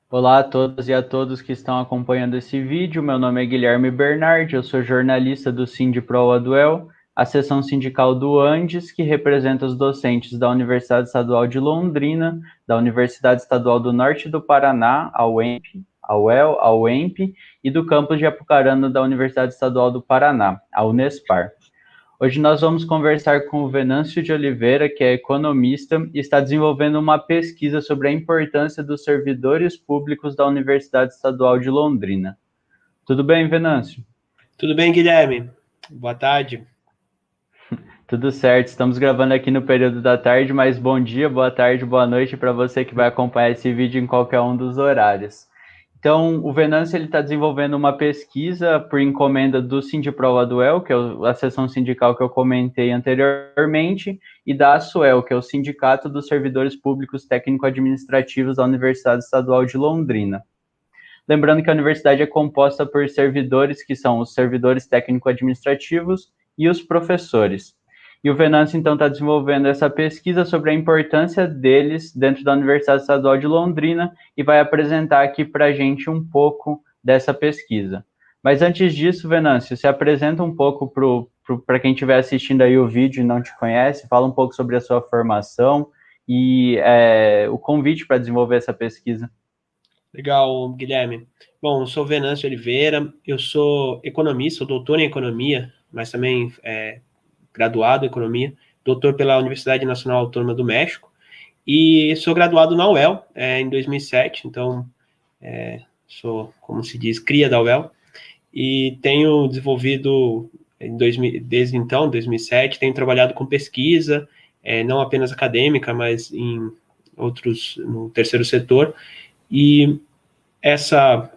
Olá a todas e a todos que estão acompanhando esse vídeo. Meu nome é Guilherme Bernardi, eu sou jornalista do Sindipro Aduel, a seção sindical do Andes, que representa os docentes da Universidade Estadual de Londrina, da Universidade Estadual do Norte do Paraná, a UEMP, a UEL, a UEMP, e do campus de Apucarana da Universidade Estadual do Paraná, a Unespar. Hoje nós vamos conversar com o Venâncio de Oliveira, que é economista e está desenvolvendo uma pesquisa sobre a importância dos servidores públicos da Universidade Estadual de Londrina. Tudo bem, Venâncio? Tudo bem, Guilherme? Boa tarde. Tudo certo, estamos gravando aqui no período da tarde, mas bom dia, boa tarde, boa noite para você que vai acompanhar esse vídeo em qualquer um dos horários. Então, o Venâncio está desenvolvendo uma pesquisa por encomenda do Sindipro Aduel, que é a seção sindical que eu comentei anteriormente, e da ASUEL, que é o Sindicato dos Servidores Públicos Técnico-Administrativos da Universidade Estadual de Londrina. Lembrando que a universidade é composta por servidores que são os servidores técnico-administrativos e os professores. E o Venâncio, então, está desenvolvendo essa pesquisa sobre a importância deles dentro da Universidade Estadual de Londrina e vai apresentar aqui para a gente um pouco dessa pesquisa. Mas antes disso, Venâncio, se apresenta um pouco para quem estiver assistindo aí o vídeo e não te conhece, fala um pouco sobre a sua formação e o convite para desenvolver essa pesquisa. Legal, Guilherme. Bom, eu sou Venâncio Oliveira, eu sou economista, sou doutor em economia, mas também graduado em economia, doutor pela Universidade Nacional Autônoma do México, e sou graduado na UEL em 2007, então sou, como se diz, cria da UEL, e tenho desenvolvido, desde então, 2007, tenho trabalhado com pesquisa, não apenas acadêmica, mas em outros, no terceiro setor, e essa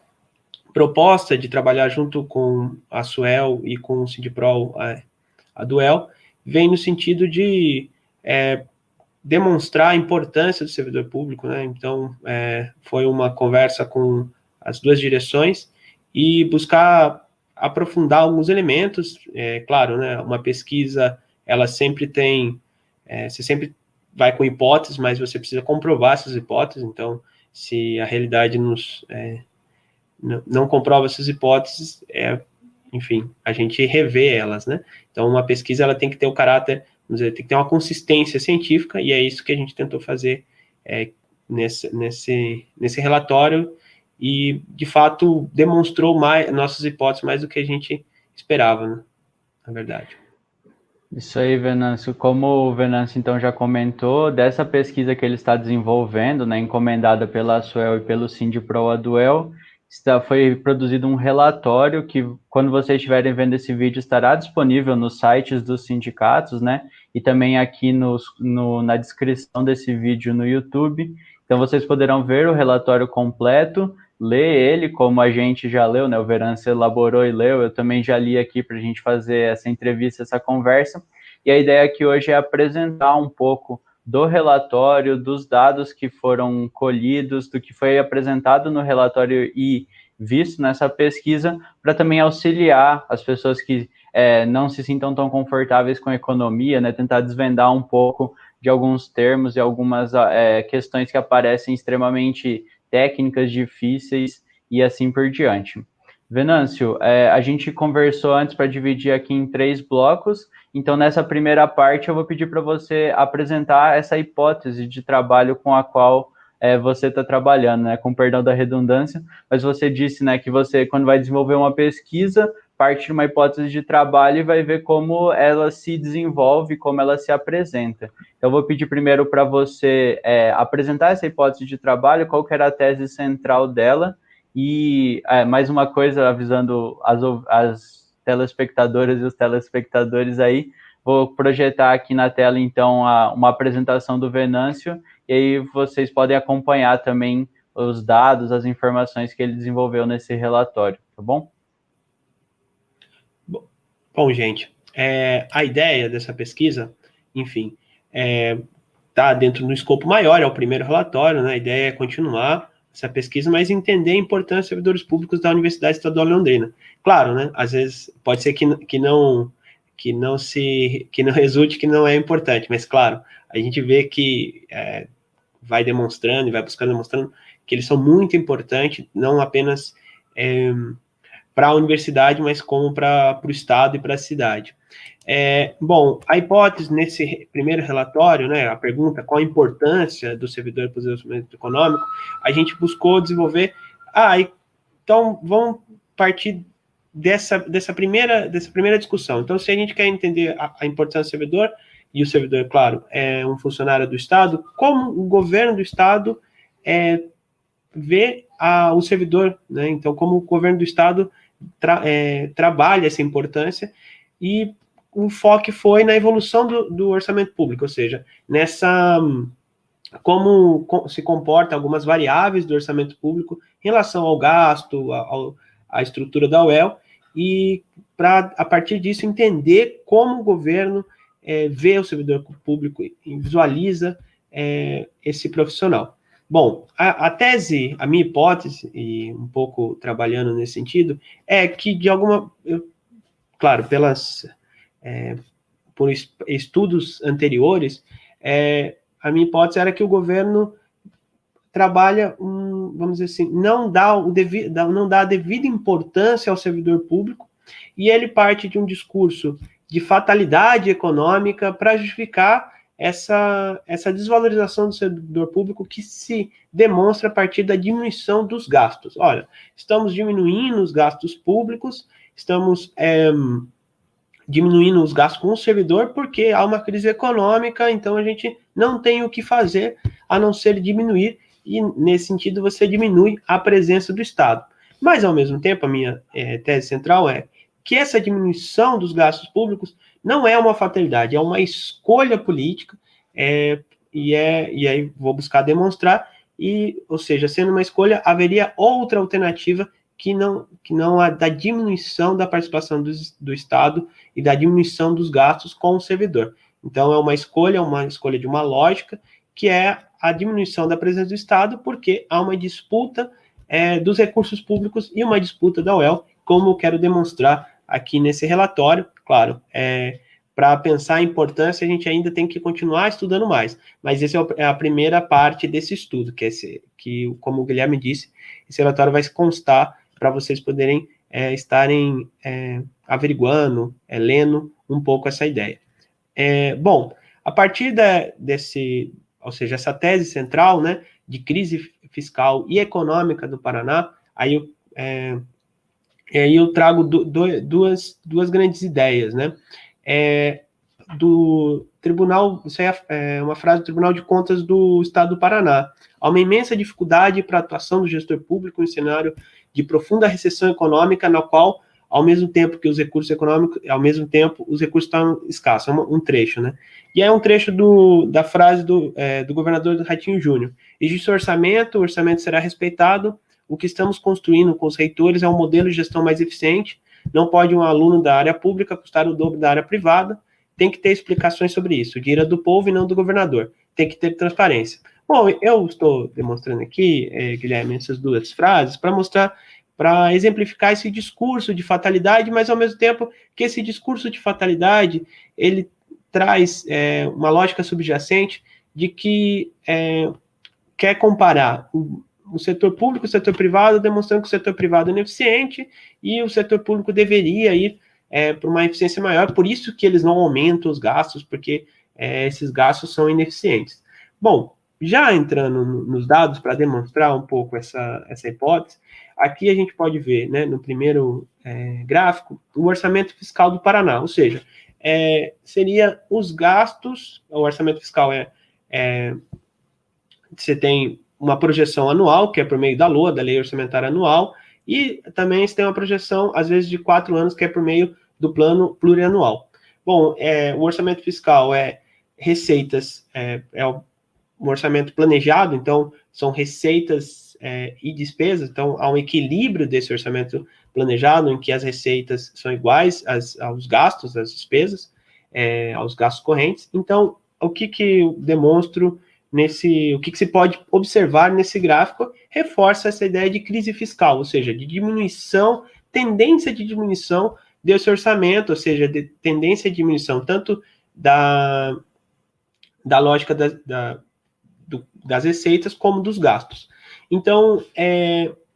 proposta de trabalhar junto com a Suel e com o Sindipro, a Duel, vem no sentido de demonstrar a importância do servidor público, né? Então, foi uma conversa com as duas direções e buscar aprofundar alguns elementos. Claro, né? Uma pesquisa, ela sempre tem, você sempre vai com hipóteses, mas você precisa comprovar essas hipóteses. Então, se a realidade não comprova essas hipóteses, enfim, a gente revê elas, né? Então, uma pesquisa ela tem que ter o caráter, vamos dizer, tem que ter uma consistência científica, e é isso que a gente tentou fazer nesse relatório, e, de fato, demonstrou mais nossas hipóteses mais do que a gente esperava, né? Na verdade. Isso aí, Venâncio. Como o Venâncio então já comentou, dessa pesquisa que ele está desenvolvendo, né, encomendada pela Suel e pelo Sindipro Aduel, foi produzido um relatório que, quando vocês estiverem vendo esse vídeo, estará disponível nos sites dos sindicatos, né, e também aqui na descrição desse vídeo no YouTube. Então vocês poderão ver o relatório completo, ler ele, como a gente já leu, né? O Venâncio elaborou e leu, eu também já li aqui para a gente fazer essa entrevista, essa conversa. E a ideia aqui hoje é apresentar um pouco do relatório, dos dados que foram colhidos, do que foi apresentado no relatório e visto nessa pesquisa, para também auxiliar as pessoas que não se sintam tão confortáveis com a economia, né? Tentar desvendar um pouco de alguns termos e algumas questões que aparecem extremamente técnicas difíceis e assim por diante. Venâncio, a gente conversou antes para dividir aqui em 3 blocos, então nessa primeira parte eu vou pedir para você apresentar essa hipótese de trabalho com a qual você está trabalhando, né? Com perdão da redundância, mas você disse, né, que você, quando vai desenvolver uma pesquisa, parte de uma hipótese de trabalho e vai ver como ela se desenvolve, como ela se apresenta. Então, eu vou pedir primeiro para você apresentar essa hipótese de trabalho, qual que era a tese central dela, e mais uma coisa, avisando as telespectadoras e os telespectadores aí, vou projetar aqui na tela, então, uma apresentação do Venâncio, e aí vocês podem acompanhar também os dados, as informações que ele desenvolveu nesse relatório, tá bom? Bom, gente, a ideia dessa pesquisa, enfim, está dentro do escopo maior, é o primeiro relatório, né? A ideia é continuar essa pesquisa, mas entender a importância dos servidores públicos da Universidade Estadual de Londrina. Claro, né? Às vezes pode ser que não resulte que não é importante, mas claro, a gente vê que vai demonstrando e vai buscando demonstrando que eles são muito importantes, não apenas para a universidade, mas como para o Estado e para a cidade. Bom, a hipótese nesse primeiro relatório, né, a pergunta qual a importância do servidor para o desenvolvimento econômico, a gente buscou desenvolver, então vamos partir dessa primeira discussão. Então, se a gente quer entender a importância do servidor, e o servidor, claro, é um funcionário do Estado, como o governo do Estado vê o servidor, né? Então, como o governo do Estado trabalha essa importância, e o foco foi na evolução do orçamento público, ou seja, como se comporta algumas variáveis do orçamento público em relação ao gasto, à estrutura da UEL, e para, a partir disso, entender como o governo vê o servidor público e visualiza esse profissional. Bom, a tese, a minha hipótese, e um pouco trabalhando nesse sentido, é que claro, por estudos anteriores, a minha hipótese era que o governo trabalha, vamos dizer assim, não dá a devida importância ao servidor público, e ele parte de um discurso de fatalidade econômica para justificar essa desvalorização do servidor público, que se demonstra a partir da diminuição dos gastos. Olha, estamos diminuindo os gastos públicos, estamos diminuindo os gastos com o servidor porque há uma crise econômica, então a gente não tem o que fazer a não ser diminuir, e nesse sentido você diminui a presença do Estado. Mas, ao mesmo tempo, a minha tese central é que essa diminuição dos gastos públicos não é uma fatalidade, é uma escolha política, e aí vou buscar demonstrar, ou seja, sendo uma escolha, haveria outra alternativa que não a da diminuição da participação do Estado e da diminuição dos gastos com o servidor. Então, é uma escolha de uma lógica, que é a diminuição da presença do Estado, porque há uma disputa dos recursos públicos e uma disputa da UEL, como eu quero demonstrar aqui nesse relatório. Claro, para pensar a importância, a gente ainda tem que continuar estudando mais, mas essa é a primeira parte desse estudo, que, como o Guilherme disse, esse relatório vai constar para vocês poderem estarem averiguando, lendo um pouco essa ideia. Bom, a partir ou seja, essa tese central, né, de crise fiscal e econômica do Paraná, aí eu trago duas grandes ideias, né? Do Tribunal, isso é uma frase do Tribunal de Contas do Estado do Paraná. Há uma imensa dificuldade para a atuação do gestor público em cenário de profunda recessão econômica, na qual, ao mesmo tempo que os recursos econômicos, ao mesmo tempo, os recursos estão escassos. É um trecho, né? E é um trecho da frase do governador do Ratinho Júnior. Existe o orçamento será respeitado. O que estamos construindo com os reitores é um modelo de gestão mais eficiente. Não pode um aluno da área pública custar o dobro da área privada. Tem que ter explicações sobre isso. O dinheiro é do povo e não do governador. Tem que ter transparência. Bom, eu estou demonstrando aqui, Guilherme, essas duas frases para exemplificar esse discurso de fatalidade, mas ao mesmo tempo que esse discurso de fatalidade, ele traz uma lógica subjacente de que quer comparar o setor público e o setor privado, demonstrando que o setor privado é ineficiente e o setor público deveria ir para uma eficiência maior, por isso que eles não aumentam os gastos, porque esses gastos são ineficientes. Bom, já entrando nos dados para demonstrar um pouco essa hipótese, aqui a gente pode ver, né, no primeiro gráfico, o orçamento fiscal do Paraná, ou seja, seria os gastos, o orçamento fiscal você tem uma projeção anual, que é por meio da LOA, da Lei Orçamentária Anual, e também você tem uma projeção, às vezes, de 4 anos, que é por meio do plano plurianual. Bom, o orçamento fiscal receitas, um orçamento planejado, então são receitas e despesas, então há um equilíbrio desse orçamento planejado, em que as receitas são iguais aos gastos, às despesas, aos gastos correntes. Então, o que eu demonstro o que se pode observar nesse gráfico reforça essa ideia de crise fiscal, ou seja, de diminuição, tendência de diminuição desse orçamento, ou seja, de tendência de diminuição tanto da lógica das receitas como dos gastos. Então,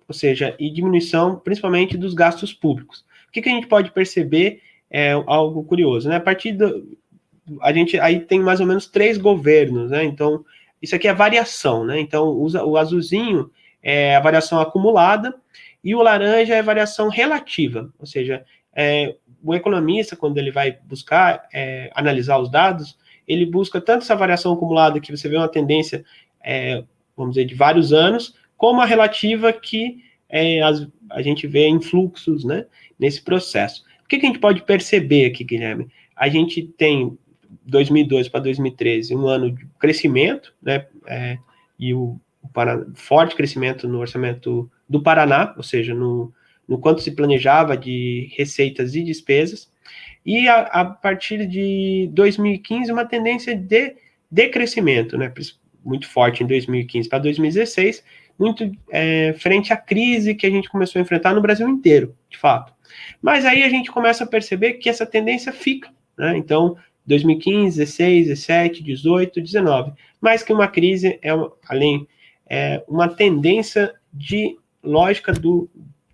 ou seja, e diminuição principalmente dos gastos públicos. O que a gente pode perceber é algo curioso, né? A partir a gente aí tem mais ou menos 3 governos, né? Então, isso aqui é variação, né? Então, o azulzinho é a variação acumulada e o laranja é a variação relativa, ou seja, o economista, quando ele vai buscar analisar os dados, ele busca tanto essa variação acumulada, que você vê uma tendência, vamos dizer, de vários anos, como a relativa, que a gente vê em fluxos, né, nesse processo. O que a gente pode perceber aqui, Guilherme? A gente tem 2002 para 2013 um ano de crescimento, né, e o forte crescimento no orçamento do Paraná, ou seja, no quanto se planejava de receitas e despesas, e a partir de 2015 uma tendência de decrescimento, né, muito forte em 2015 para 2016, muito frente à crise que a gente começou a enfrentar no Brasil inteiro, de fato. Mas aí a gente começa a perceber que essa tendência fica, né? Então, 2015, 16, 17, 18, 19. Mais que uma crise, uma tendência de lógica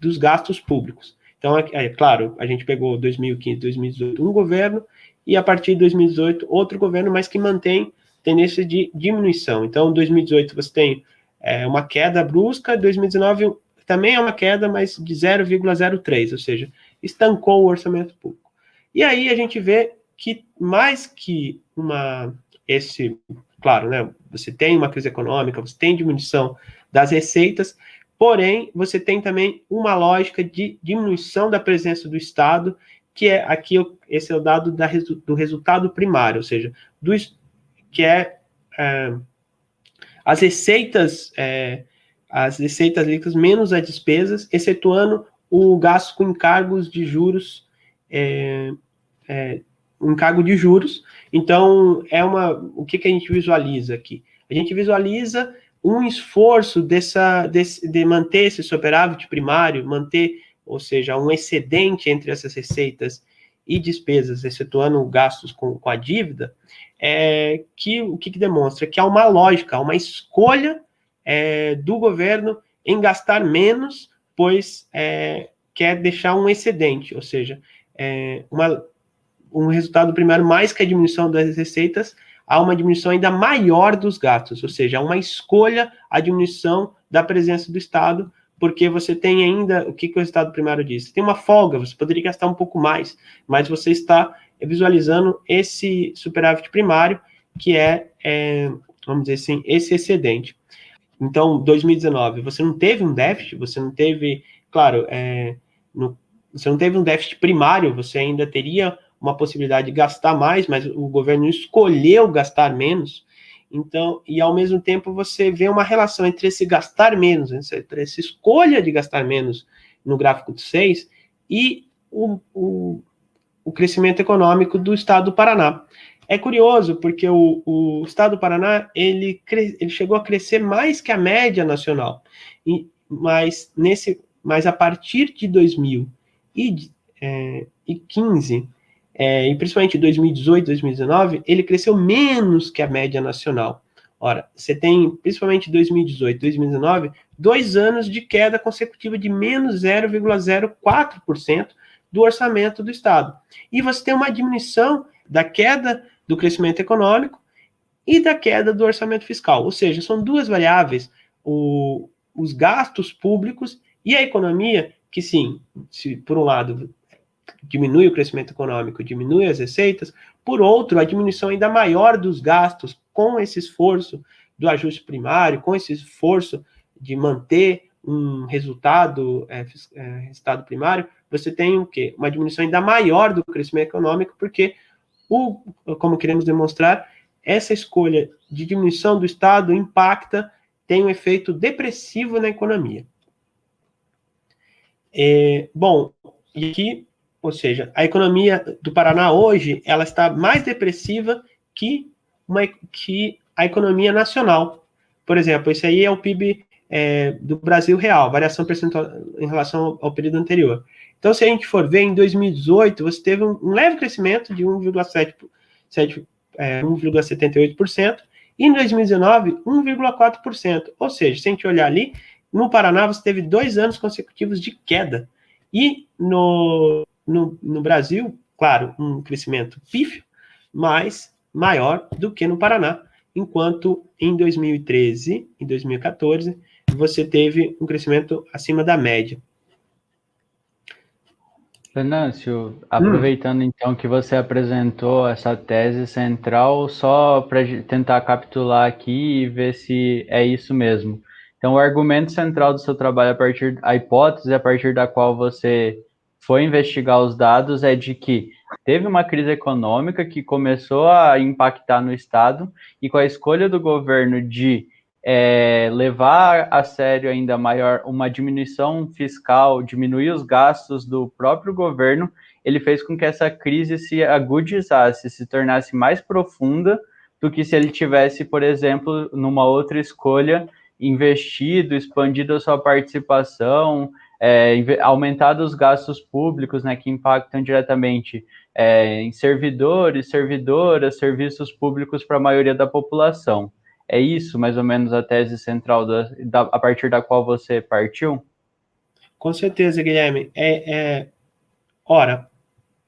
dos gastos públicos. Então, claro, a gente pegou 2015, 2018 um governo, e a partir de 2018 outro governo, mas que mantém tendência de diminuição. Então, 2018 você tem uma queda brusca, 2019 também é uma queda, mas de 0,03, ou seja, estancou o orçamento público. E aí a gente vê que mais que claro, né, você tem uma crise econômica, você tem diminuição das receitas, porém, você tem também uma lógica de diminuição da presença do Estado, que aqui, esse é o dado do resultado primário, ou seja, que as receitas líquidas menos as despesas, excetuando o gasto com encargos de juros, encargo de juros. Então, o que a gente visualiza aqui? A gente visualiza um esforço de manter esse superávit primário, ou seja, um excedente entre essas receitas e despesas, excetuando gastos com a dívida, o que demonstra? Que há uma lógica, uma escolha do governo em gastar menos, pois quer deixar um excedente, ou seja, um resultado primário mais que a diminuição das receitas, há uma diminuição ainda maior dos gastos, ou seja, há uma escolha a diminuição da presença do Estado, porque você tem ainda, o que o resultado primário diz? Você tem uma folga, você poderia gastar um pouco mais, mas você está visualizando esse superávit primário, que vamos dizer assim, esse excedente. Então, 2019, você não teve um déficit, você não teve, claro, você não teve um déficit primário, você ainda teria uma possibilidade de gastar mais, mas o governo escolheu gastar menos. Então, e ao mesmo tempo você vê uma relação entre esse gastar menos, entre essa escolha de gastar menos no gráfico do 6 e o crescimento econômico do estado do Paraná. É curioso, porque o estado do Paraná, ele chegou a crescer mais que a média nacional, mas a partir de 2015, e principalmente 2018, 2019, ele cresceu menos que a média nacional. Ora, você tem, principalmente 2018, 2019, 2 anos de queda consecutiva de menos 0,04% do orçamento do Estado. E você tem uma diminuição da queda do crescimento econômico e da queda do orçamento fiscal. Ou seja, são duas variáveis, os gastos públicos e a economia, que sim, se por um lado diminui o crescimento econômico, diminui as receitas, por outro, a diminuição ainda maior dos gastos com esse esforço do ajuste primário, com esse esforço de manter um resultado primário, você tem o quê? Uma diminuição ainda maior do crescimento econômico, porque, como queremos demonstrar, essa escolha de diminuição do Estado tem um efeito depressivo na economia. Bom, e aqui, ou seja, a economia do Paraná hoje, ela está mais depressiva que a economia nacional. Por exemplo, esse aí é o PIB do Brasil real, variação percentual em relação ao período anterior. Então, se a gente for ver, em 2018, você teve um leve crescimento de 1,78%, e em 2019, 1,4%. Ou seja, se a gente olhar ali, no Paraná você teve 2 anos consecutivos de queda. E no Brasil, claro, um crescimento pífio, mas maior do que no Paraná, enquanto em 2013 e 2014 você teve um crescimento acima da média. Venâncio, aproveitando então que você apresentou essa tese central, só para tentar capitular aqui e ver se é isso mesmo. Então, o argumento central do seu trabalho, a hipótese a partir da qual você foi investigar os dados, é de que teve uma crise econômica que começou a impactar no Estado, e com a escolha do governo de levar a sério ainda maior uma diminuição fiscal, diminuir os gastos do próprio governo, ele fez com que essa crise se agudizasse, se tornasse mais profunda do que se ele tivesse, por exemplo, numa outra escolha, investido, expandido a sua participação, aumentado os gastos públicos, né, que impactam diretamente em servidores, servidoras, serviços públicos para a maioria da população. É isso, mais ou menos, a tese central a partir da qual você partiu? Com certeza, Guilherme. Ora,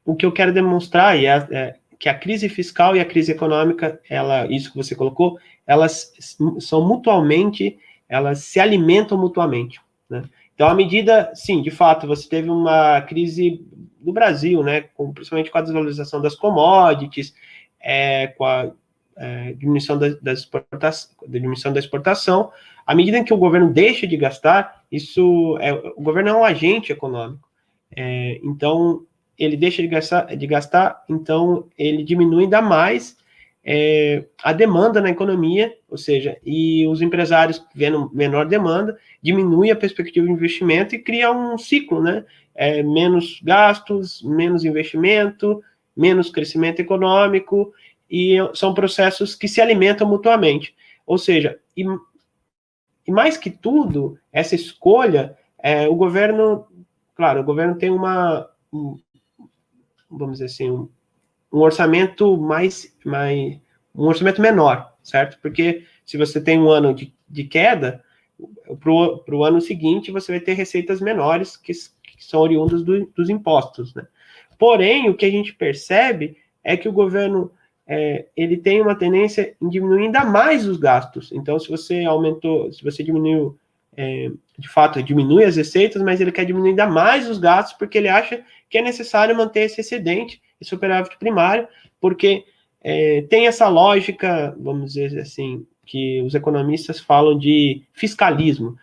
o que eu quero demonstrar é que a crise fiscal e a crise econômica, isso que você colocou, elas são mutuamente, elas se alimentam mutuamente, né? Então, à medida, sim, de fato, você teve uma crise no Brasil, né, principalmente com a desvalorização das commodities, com a diminuição da exportação. À medida em que o governo deixa de gastar, o governo é um agente econômico. Então, ele deixa de gastar, então ele diminui ainda mais a demanda na economia, ou seja, e os empresários vendo menor demanda, diminui a perspectiva de investimento e cria um ciclo, né? Menos gastos, menos investimento, menos crescimento econômico, e são processos que se alimentam mutuamente. Ou seja, e mais que tudo, essa escolha, o governo, claro, o governo tem vamos dizer assim, um orçamento um orçamento menor, certo? Porque se você tem um ano de queda, para o ano seguinte você vai ter receitas menores que são oriundas dos impostos, né? Porém, o que a gente percebe é que o governo ele tem uma tendência em diminuir ainda mais os gastos. Então, se você diminuiu, de fato, diminui as receitas, mas ele quer diminuir ainda mais os gastos, porque ele acha que é necessário manter esse excedente, esse superávit primário, porque tem essa lógica, vamos dizer assim, que os economistas falam de fiscalismo,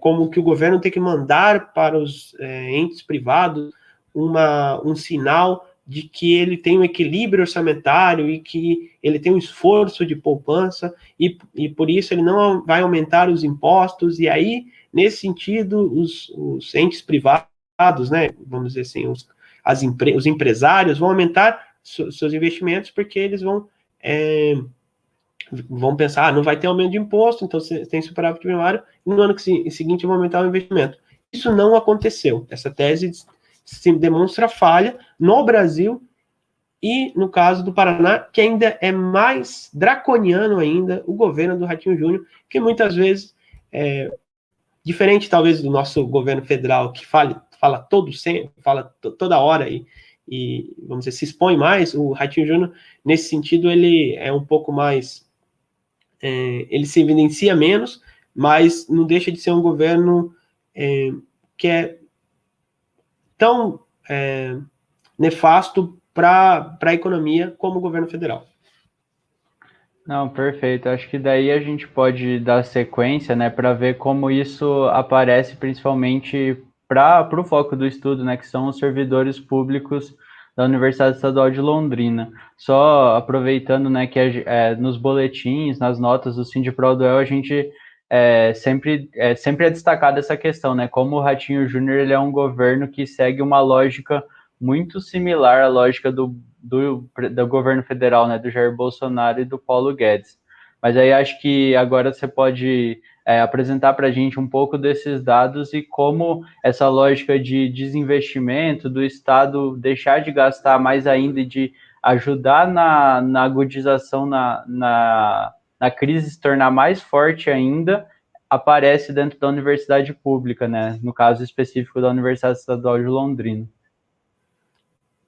como que o governo tem que mandar para os entes privados um sinal de que ele tem um equilíbrio orçamentário e que ele tem um esforço de poupança e por isso ele não vai aumentar os impostos, e aí, nesse sentido, os entes privados, né, vamos dizer assim, os empresários vão aumentar seus investimentos porque eles vão pensar, não vai ter aumento de imposto, então você tem superávit primário, e no ano seguinte vão aumentar o investimento. Isso não aconteceu. Essa tese se demonstra falha no Brasil e no caso do Paraná, que ainda é mais draconiano ainda, o governo do Ratinho Júnior, que muitas vezes, diferente talvez do nosso governo federal, que fala toda hora e, vamos dizer, se expõe mais, o Ratinho Júnior, nesse sentido, ele é um pouco mais, ele se evidencia menos, mas não deixa de ser um governo que é tão nefasto para a economia como o governo federal. Não, perfeito. Acho que daí a gente pode dar sequência, né, para ver como isso aparece principalmente para o foco do estudo, né, que são os servidores públicos da Universidade Estadual de Londrina. Só aproveitando, né, que nos boletins, nas notas do Sindipro-Duel, a gente sempre é destacada essa questão, né, como o Ratinho Júnior ele é um governo que segue uma lógica muito similar à lógica do governo federal, né, do Jair Bolsonaro e do Paulo Guedes. Mas aí acho que agora você pode apresentar para a gente um pouco desses dados e como essa lógica de desinvestimento do Estado deixar de gastar mais ainda e de ajudar na agudização na crise se tornar mais forte ainda, aparece dentro da universidade pública, né? No caso específico da Universidade Estadual de Londrina.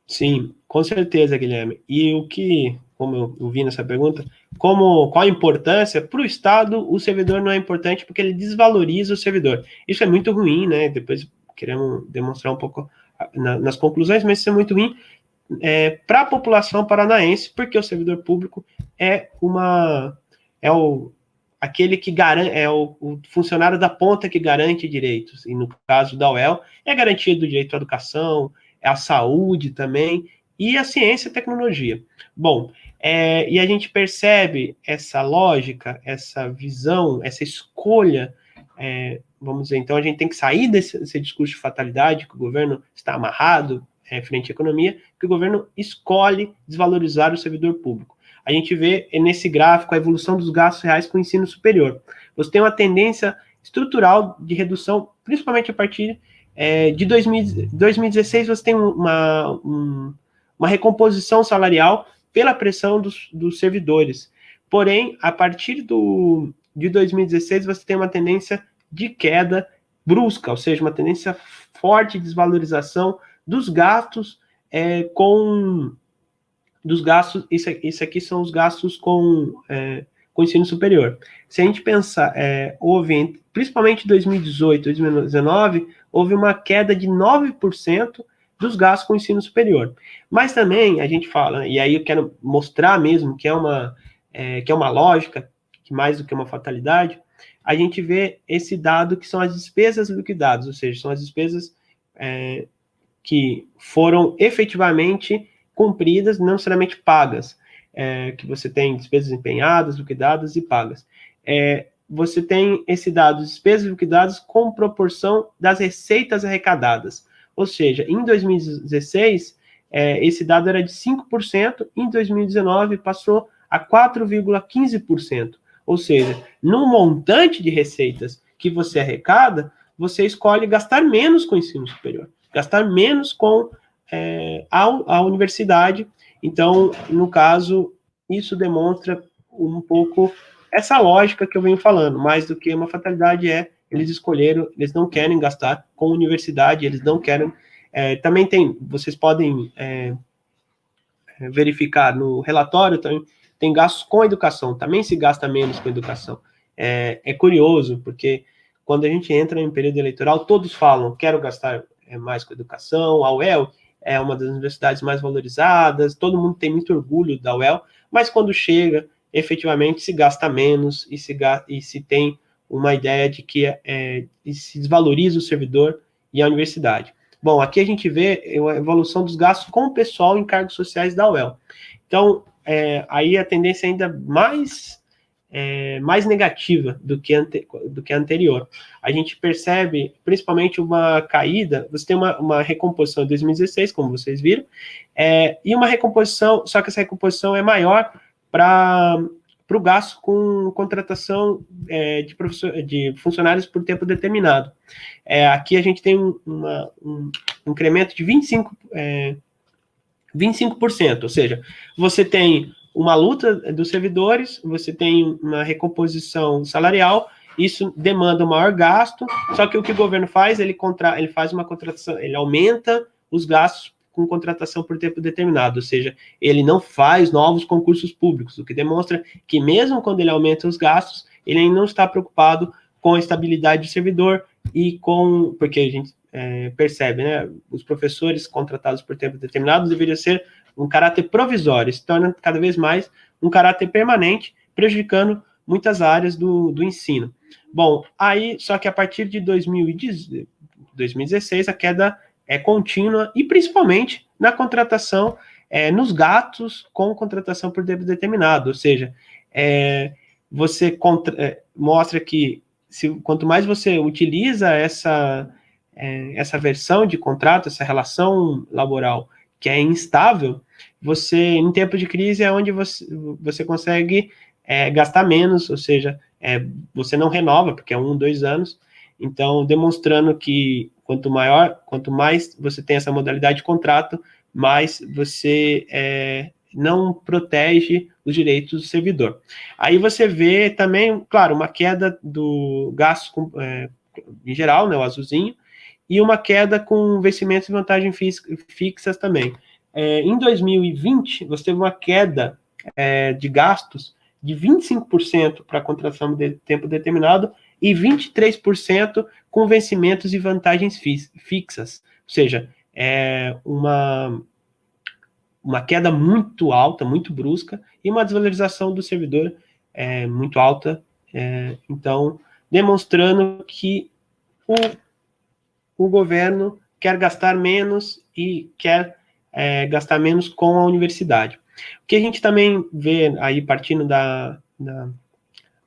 Sim, com certeza, Guilherme. E o que, como eu vi nessa pergunta, qual a importância para o Estado? O servidor não é importante porque ele desvaloriza o servidor. Isso é muito ruim, né? Depois queremos demonstrar um pouco nas conclusões, mas isso é muito ruim para a população paranaense, porque o servidor público é aquele que garante, o funcionário da ponta que garante direitos. E no caso da UEL, é garantia do direito à educação, a saúde também, e a ciência e tecnologia. Bom, e a gente percebe essa lógica, essa visão, essa escolha, vamos dizer, então a gente tem que sair desse discurso de fatalidade, que o governo está amarrado frente à economia, que o governo escolhe desvalorizar o servidor público. A gente vê nesse gráfico a evolução dos gastos reais com o ensino superior. Você tem uma tendência estrutural de redução, principalmente a partir de 2016, você tem uma recomposição salarial pela pressão dos servidores. Porém, a partir de 2016, você tem uma tendência de queda brusca, ou seja, uma tendência forte de desvalorização dos gastos dos gastos, isso aqui são os gastos com ensino superior. Se a gente pensar, houve, principalmente em 2018, 2019, houve uma queda de 9% dos gastos com ensino superior. Mas também a gente fala, e aí eu quero mostrar mesmo que é uma lógica, que mais do que uma fatalidade, a gente vê esse dado que são as despesas liquidadas, ou seja, são as despesas que foram efetivamente cumpridas, não necessariamente pagas, que você tem despesas empenhadas, liquidadas e pagas. Você tem esse dado, despesas liquidadas com proporção das receitas arrecadadas. Ou seja, em 2016, esse dado era de 5%, em 2019 passou a 4,15%. Ou seja, no montante de receitas que você arrecada, você escolhe gastar menos com o ensino superior, gastar menos com a universidade. Então, no caso, isso demonstra um pouco essa lógica que eu venho falando, mais do que uma fatalidade eles escolheram, eles não querem gastar com universidade, eles não querem. Também vocês podem verificar no relatório, também tem gastos com educação, também se gasta menos com educação. É curioso, porque quando a gente entra em período eleitoral, todos falam, quero gastar mais com educação, a UEL é uma das universidades mais valorizadas, todo mundo tem muito orgulho da UEL, mas quando chega, efetivamente se gasta menos e se tem uma ideia de que se desvaloriza o servidor e a universidade. Bom, aqui a gente vê a evolução dos gastos com o pessoal em cargos sociais da UEL. Então, aí a tendência é ainda mais negativa do que a anterior. A gente percebe, principalmente, uma caída, você tem uma recomposição em 2016, como vocês viram, e uma recomposição, só que essa recomposição é maior para o gasto com contratação de funcionários por tempo determinado. Aqui a gente tem um incremento de 25%, ou seja, você tem uma luta dos servidores, você tem uma recomposição salarial, isso demanda um maior gasto, só que o que o governo faz, ele faz uma contratação, ele aumenta os gastos com contratação por tempo determinado, ou seja, ele não faz novos concursos públicos, o que demonstra que mesmo quando ele aumenta os gastos, ele ainda não está preocupado com a estabilidade do servidor porque a gente percebe, né, os professores contratados por tempo determinado deveriam ser um caráter provisório, se torna cada vez mais um caráter permanente, prejudicando muitas áreas do ensino. Bom, aí, só que a partir de 2016, a queda é contínua, e principalmente na contratação, nos gastos com contratação por tempo determinado, ou seja, você mostra que quanto mais você utiliza essa versão de contrato, essa relação laboral que é instável, você, em tempo de crise, é onde você consegue gastar menos, ou seja, você não renova, porque é 1, 2 anos, então, demonstrando que quanto mais você tem essa modalidade de contrato, mais você não protege os direitos do servidor. Aí você vê também, claro, uma queda do gasto em geral, né, o azulzinho, e uma queda com vencimentos e vantagens fixas também. Em 2020, você teve uma queda de gastos de 25% para contratação de tempo determinado e 23% com vencimentos e vantagens fixas. Ou seja, uma queda muito alta, muito brusca, e uma desvalorização do servidor muito alta. Então, demonstrando que o governo quer gastar menos e quer gastar menos com a universidade. O que a gente também vê aí, partindo da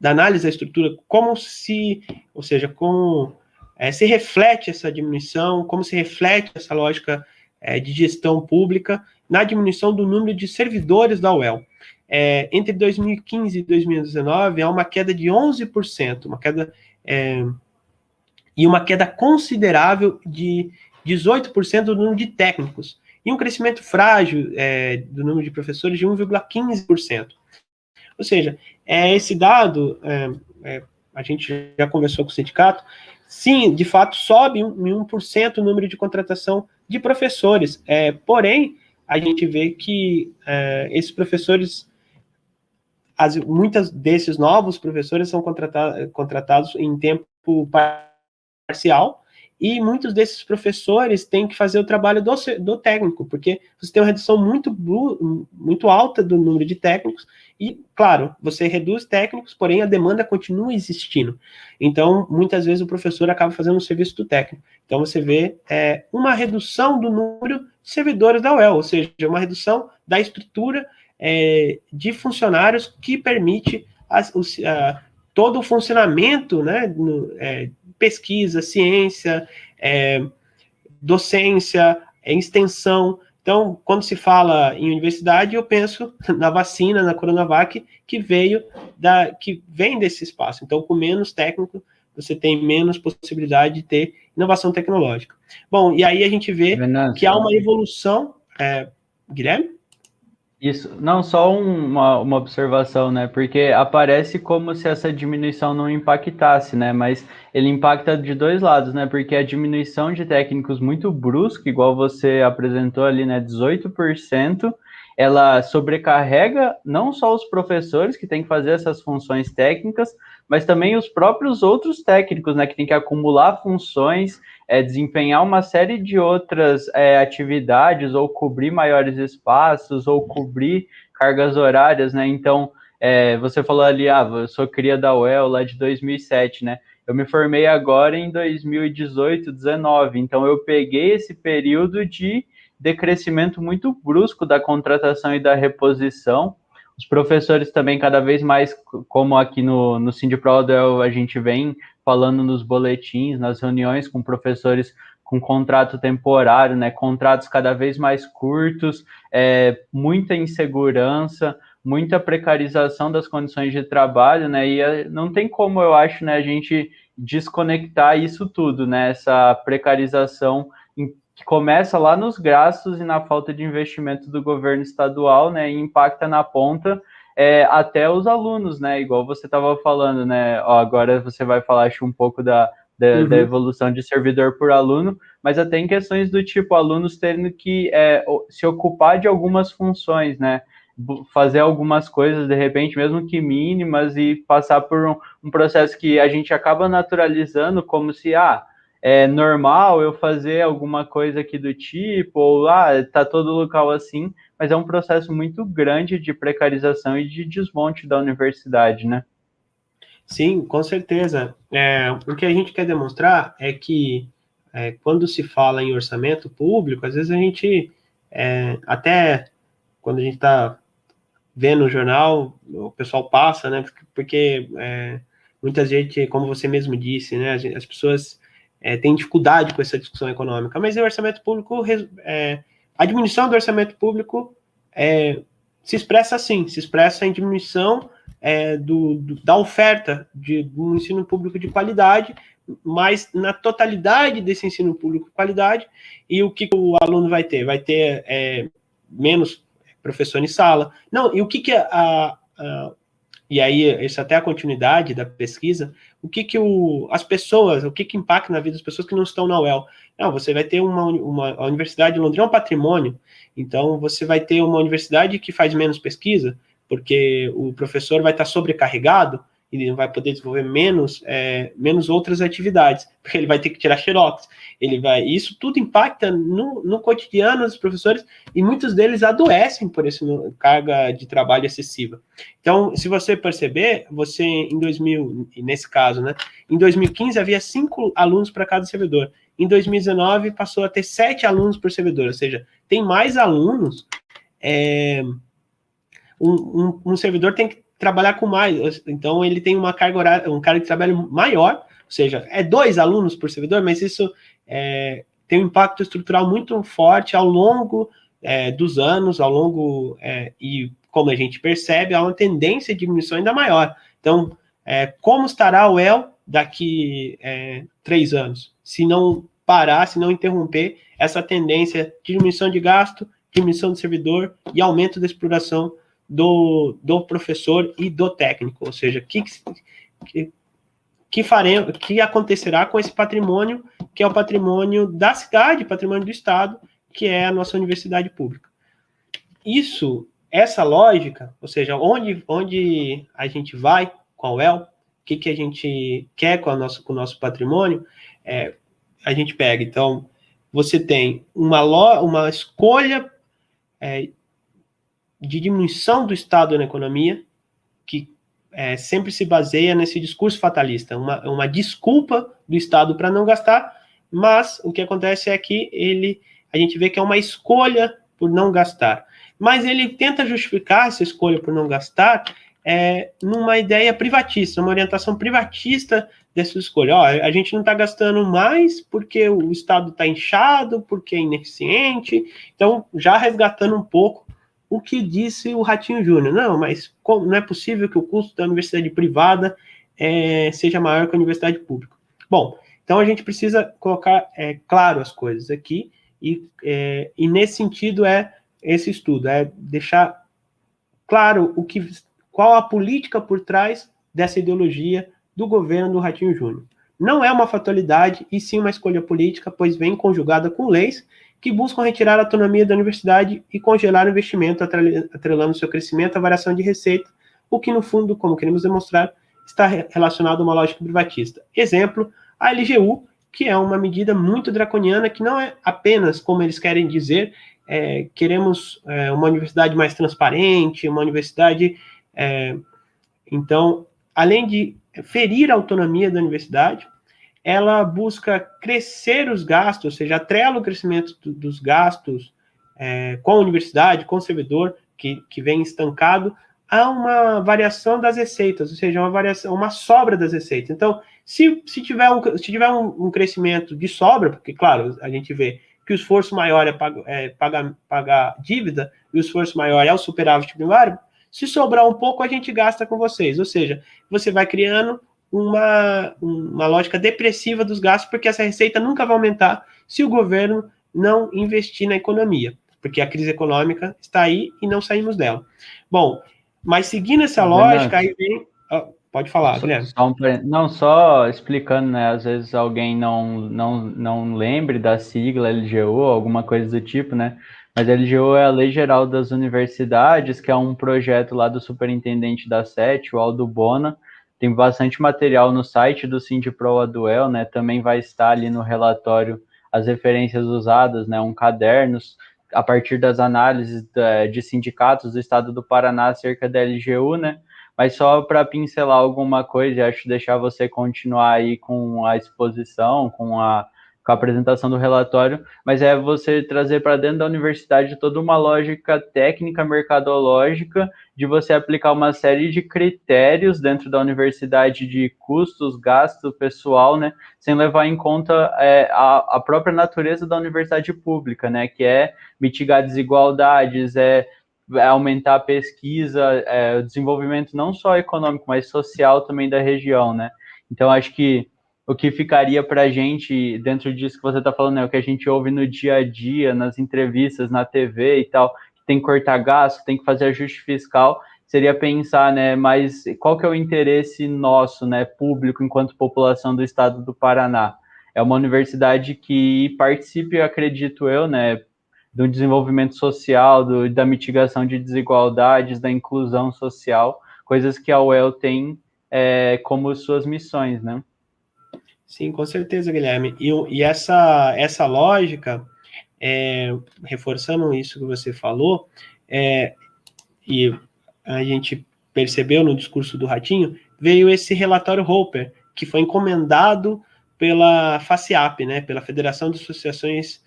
análise da estrutura, ou seja, como se reflete essa diminuição, como se reflete essa lógica de gestão pública na diminuição do número de servidores da UEL. Entre 2015 e 2019, há uma queda de 11%, uma queda considerável de 18% do número de técnicos, e um crescimento frágil do número de professores de 1,15%. Ou seja, esse dado, a gente já conversou com o sindicato, sim, de fato, sobe em 1% o número de contratação de professores, porém, a gente vê que esses professores, muitos desses novos professores são contratados em tempo parcial, e muitos desses professores têm que fazer o trabalho do técnico, porque você tem uma redução muito alta do número de técnicos, e, claro, você reduz técnicos, porém a demanda continua existindo. Então, muitas vezes o professor acaba fazendo o serviço do técnico. Então, você vê uma redução do número de servidores da UEL, ou seja, uma redução da estrutura de funcionários que permite todo o funcionamento, né, pesquisa, ciência, docência, extensão. Então, quando se fala em universidade, eu penso na vacina, na Coronavac, que vem desse espaço. Então, com menos técnico, você tem menos possibilidade de ter inovação tecnológica. Bom, e aí a gente vê que há uma evolução. Guilherme? Isso, não, só uma observação, né? Porque aparece como se essa diminuição não impactasse, né? Mas ele impacta de dois lados, né? Porque a diminuição de técnicos muito brusca, igual você apresentou ali, né? 18%, ela sobrecarrega não só os professores que têm que fazer essas funções técnicas, mas também os próprios outros técnicos, né? Que tem que acumular funções, desempenhar uma série de outras atividades, ou cobrir maiores espaços, ou cobrir cargas horárias, né? Então, você falou ali, eu sou cria da UEL lá de 2007, né? Eu me formei agora em 2018, 19, então eu peguei esse período de decrescimento muito brusco da contratação e da reposição. Os professores também cada vez mais, como aqui no Sindipro, a gente vem falando nos boletins, nas reuniões com professores com contrato temporário, né, contratos cada vez mais curtos, muita insegurança, muita precarização das condições de trabalho, né, e não tem como, eu acho, né, a gente desconectar isso tudo, né, essa precarização que começa lá nos gastos e na falta de investimento do governo estadual, né, e impacta na ponta até os alunos, né, igual você estava falando, né, agora você vai falar, acho, um pouco da evolução de servidor por aluno, mas até em questões do tipo, alunos tendo que se ocupar de algumas funções, né, fazer algumas coisas, de repente, mesmo que mínimas, e passar por um processo que a gente acaba naturalizando como se, é normal eu fazer alguma coisa aqui do tipo, ou tá todo local assim, mas é um processo muito grande de precarização e de desmonte da universidade, né? Sim, com certeza. O que a gente quer demonstrar é que quando se fala em orçamento público, às vezes a gente, até quando a gente está vendo o jornal, o pessoal passa, né? Porque muita gente, como você mesmo disse, né? As pessoas têm dificuldade com essa discussão econômica, mas o orçamento público, a diminuição do orçamento público se expressa assim, se expressa em diminuição da oferta do ensino público de qualidade, mas na totalidade desse ensino público de qualidade, e o que o aluno vai ter? Vai ter menos professor em sala. Não, e o que e aí, isso até a continuidade da pesquisa, o que as pessoas, o que impacta na vida das pessoas que não estão na UEL? Não, você vai ter a Universidade de Londrina é um patrimônio, então você vai ter uma universidade que faz menos pesquisa, porque o professor vai estar sobrecarregado, ele vai poder desenvolver menos outras atividades, porque ele vai ter que tirar xerox, isso tudo impacta no cotidiano dos professores, e muitos deles adoecem por essa carga de trabalho excessiva. Então, se você perceber, em 2000, nesse caso, né, em 2015 havia 5 alunos para cada servidor, em 2019 passou a ter 7 alunos por servidor, ou seja, tem mais alunos, um servidor tem que trabalhar com mais, então ele tem uma carga horária, um carga de trabalho maior, ou seja, 2 alunos por servidor, mas isso tem um impacto estrutural muito forte ao longo dos anos, e como a gente percebe, há uma tendência de diminuição ainda maior. Então, como estará o UEL daqui 3 anos? Se não parar, se não interromper essa tendência de diminuição de gasto, diminuição do servidor e aumento da exploração do professor e do técnico, ou seja, que acontecerá com esse patrimônio, que é o patrimônio da cidade, patrimônio do Estado, que é a nossa universidade pública. Essa lógica, ou seja, onde a gente vai com a UEL, o que a gente quer com o nosso patrimônio, a gente pega, então, você tem uma escolha de diminuição do Estado na economia, que sempre se baseia nesse discurso fatalista, uma desculpa do Estado para não gastar, mas o que acontece é que a gente vê que é uma escolha por não gastar. Mas ele tenta justificar essa escolha por não gastar numa ideia privatista, uma orientação privatista dessa escolha. A gente não está gastando mais porque o Estado está inchado, porque é ineficiente. Então, já resgatando um pouco o que disse o Ratinho Júnior. Não, mas não é possível que o custo da universidade privada seja maior que a universidade pública. Bom, então a gente precisa colocar claro as coisas aqui, e nesse sentido esse estudo, deixar claro qual a política por trás dessa ideologia do governo do Ratinho Júnior. Não é uma fatalidade, e sim uma escolha política, pois vem conjugada com leis que buscam retirar a autonomia da universidade e congelar o investimento, atrelando seu crescimento à variação de receita, o que, no fundo, como queremos demonstrar, está relacionado a uma lógica privatista. Exemplo, a LGU, que é uma medida muito draconiana, que não é apenas, como eles querem dizer, queremos uma universidade mais transparente, uma universidade... Então, além de ferir a autonomia da universidade, ela busca crescer os gastos, ou seja, atrela o crescimento dos gastos com a universidade, com o servidor, que vem estancado, a uma variação das receitas, ou seja, uma sobra das receitas. Então, se tiver um crescimento de sobra, porque, claro, a gente vê que o esforço maior é pagar dívida, e o esforço maior é o superávit primário, se sobrar um pouco, a gente gasta com vocês. Ou seja, você vai criando uma lógica depressiva dos gastos, porque essa receita nunca vai aumentar se o governo não investir na economia, porque a crise econômica está aí e não saímos dela. Bom, mas seguindo essa lógica, aí vem... pode falar, Guilherme. Não, só explicando, né? Às vezes alguém não lembre da sigla LGU, alguma coisa do tipo, né? Mas a LGU é a Lei Geral das Universidades, que é um projeto lá do superintendente da SET, o Aldo Bona. Tem bastante material no site do Sindipro-Aduel, né? Também vai estar ali no relatório as referências usadas, né? Um caderno a partir das análises de sindicatos do estado do Paraná acerca da LGU, né? Mas só para pincelar alguma coisa, acho deixar você continuar aí com a exposição, com a apresentação do relatório, mas é você trazer para dentro da universidade toda uma lógica técnica, mercadológica, de você aplicar uma série de critérios dentro da universidade de custos, gasto pessoal, né, sem levar em conta a própria natureza da universidade pública, né, que é mitigar desigualdades, aumentar a pesquisa, o desenvolvimento não só econômico, mas social também da região, né? Então, acho que o que ficaria para a gente, dentro disso que você está falando, é o que a gente ouve no dia a dia, nas entrevistas, na TV e tal, que tem que cortar gasto, tem que fazer ajuste fiscal, seria pensar, né, mas qual que é o interesse nosso, né, público, enquanto população do estado do Paraná? É uma universidade que participe, acredito eu, né, do desenvolvimento social, da mitigação de desigualdades, da inclusão social, coisas que a UEL tem como suas missões, né? Sim, com certeza, Guilherme. E essa lógica, reforçando isso que você falou, e a gente percebeu no discurso do Ratinho, veio esse relatório Roper, que foi encomendado pela FACIAP, né, pela Federação de Associações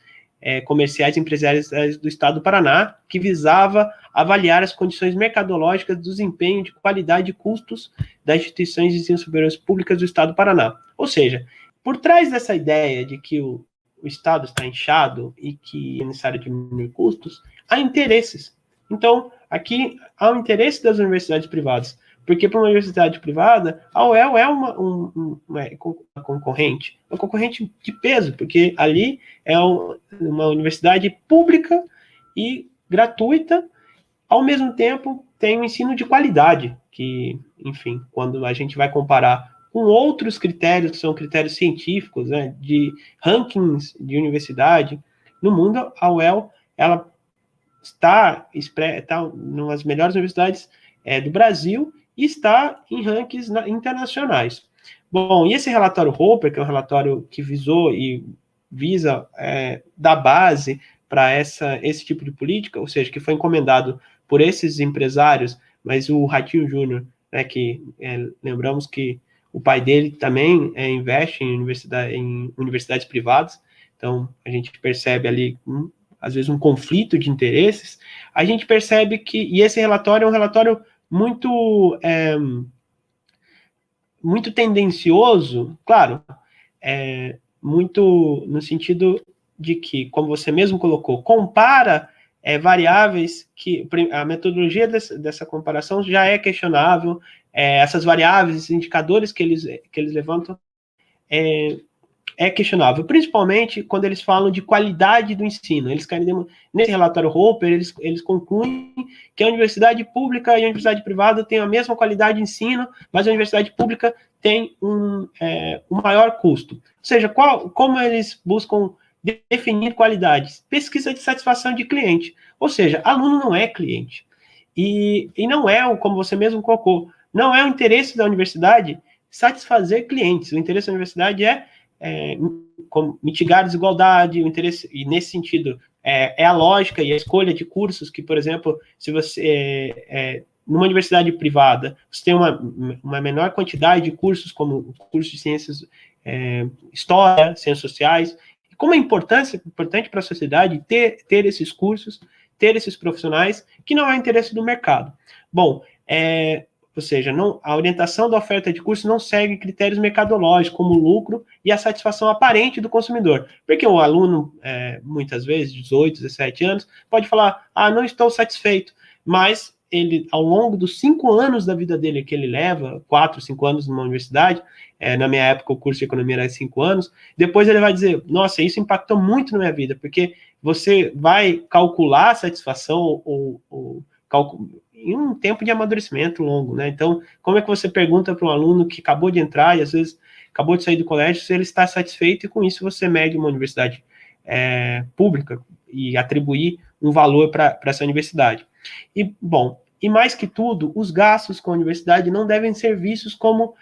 Comerciais e Empresariais do Estado do Paraná, que visava avaliar as condições mercadológicas do desempenho de qualidade e custos das instituições de ensino superior públicas do Estado do Paraná. Ou seja, por trás dessa ideia de que o Estado está inchado e que é necessário diminuir custos, há interesses. Então, aqui há o interesse das universidades privadas, porque para uma universidade privada, a UEL é uma concorrente de peso, porque ali é uma universidade pública e gratuita, ao mesmo tempo tem um ensino de qualidade, que, enfim, quando a gente vai comparar com outros critérios, que são critérios científicos, né, de rankings de universidade, no mundo, a UEL, ela está nas melhores universidades do Brasil e está em rankings internacionais. Bom, e esse relatório Roper, que é um relatório que visou e visa dar base para esse tipo de política, ou seja, que foi encomendado por esses empresários, mas o Ratinho Júnior, né, que lembramos que o pai dele também investe em universidades privadas, então a gente percebe ali às vezes um conflito de interesses, a gente percebe que, e esse relatório é um relatório muito muito tendencioso, claro, muito no sentido de que, como você mesmo colocou, compara variáveis que a metodologia dessa comparação já é questionável, essas variáveis, esses indicadores que eles levantam questionável, principalmente quando eles falam de qualidade do ensino. Eles querem, nesse relatório Roper, eles concluem que a universidade pública e a universidade privada têm a mesma qualidade de ensino, mas a universidade pública tem um maior custo. Ou seja, como eles buscam definir qualidades? Pesquisa de satisfação de cliente. Ou seja, aluno não é cliente. E não é, como você mesmo colocou, não é o interesse da universidade satisfazer clientes. O interesse da universidade é mitigar a desigualdade, o interesse, e nesse sentido é a lógica e a escolha de cursos que, por exemplo, se você numa universidade privada, você tem uma menor quantidade de cursos, como cursos de ciências, história, ciências sociais, e como é importante para a sociedade ter esses cursos, ter esses profissionais, que não é interesse do mercado. Bom, ou seja, a orientação da oferta de curso não segue critérios mercadológicos, como o lucro e a satisfação aparente do consumidor. Porque o aluno, muitas vezes, 18, 17 anos, pode falar, não estou satisfeito, mas ele, ao longo dos 5 anos da vida dele, que ele leva, 4, 5 anos numa universidade, na minha época o curso de economia era 5 anos, depois ele vai dizer, nossa, isso impactou muito na minha vida, porque você vai calcular a satisfação em um tempo de amadurecimento longo, né? Então, como é que você pergunta para um aluno que acabou de entrar e às vezes acabou de sair do colégio se ele está satisfeito, e com isso você mede uma universidade pública e atribuir um valor para essa universidade. E, bom, e mais que tudo, os gastos com a universidade não devem ser vistos como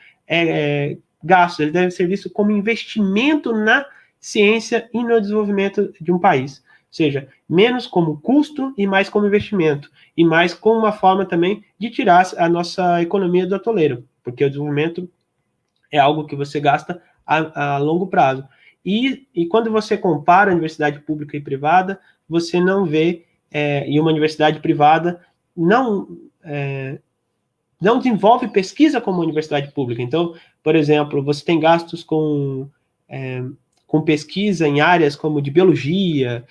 gastos, eles devem ser vistos como investimento na ciência e no desenvolvimento de um país. Ou seja, menos como custo e mais como investimento. E mais como uma forma também de tirar a nossa economia do atoleiro, porque o desenvolvimento é algo que você gasta a longo prazo. E quando você compara a universidade pública e privada, você não vê, e uma universidade privada não desenvolve pesquisa como a universidade pública. Então, por exemplo, você tem gastos com pesquisa em áreas como de biologia,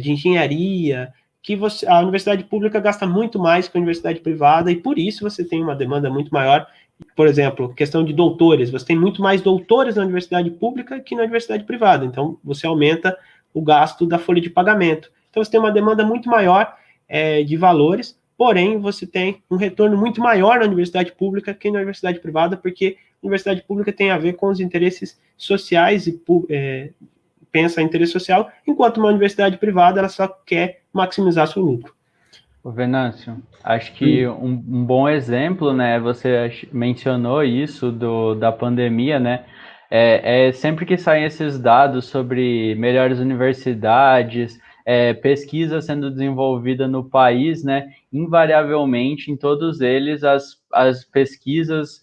de engenharia, que a universidade pública gasta muito mais que a universidade privada, e por isso você tem uma demanda muito maior. Por exemplo, questão de doutores, você tem muito mais doutores na universidade pública que na universidade privada, então você aumenta o gasto da folha de pagamento. Então você tem uma demanda muito maior de valores, porém, você tem um retorno muito maior na universidade pública que na universidade privada, porque a universidade pública tem a ver com os interesses sociais e pensa em interesse social, enquanto uma universidade privada ela só quer maximizar seu lucro. O Venâncio, acho que um bom exemplo, né? Você mencionou isso da pandemia, né? Sempre que saem esses dados sobre melhores universidades, pesquisa sendo desenvolvida no país, né? Invariavelmente, em todos eles, as pesquisas,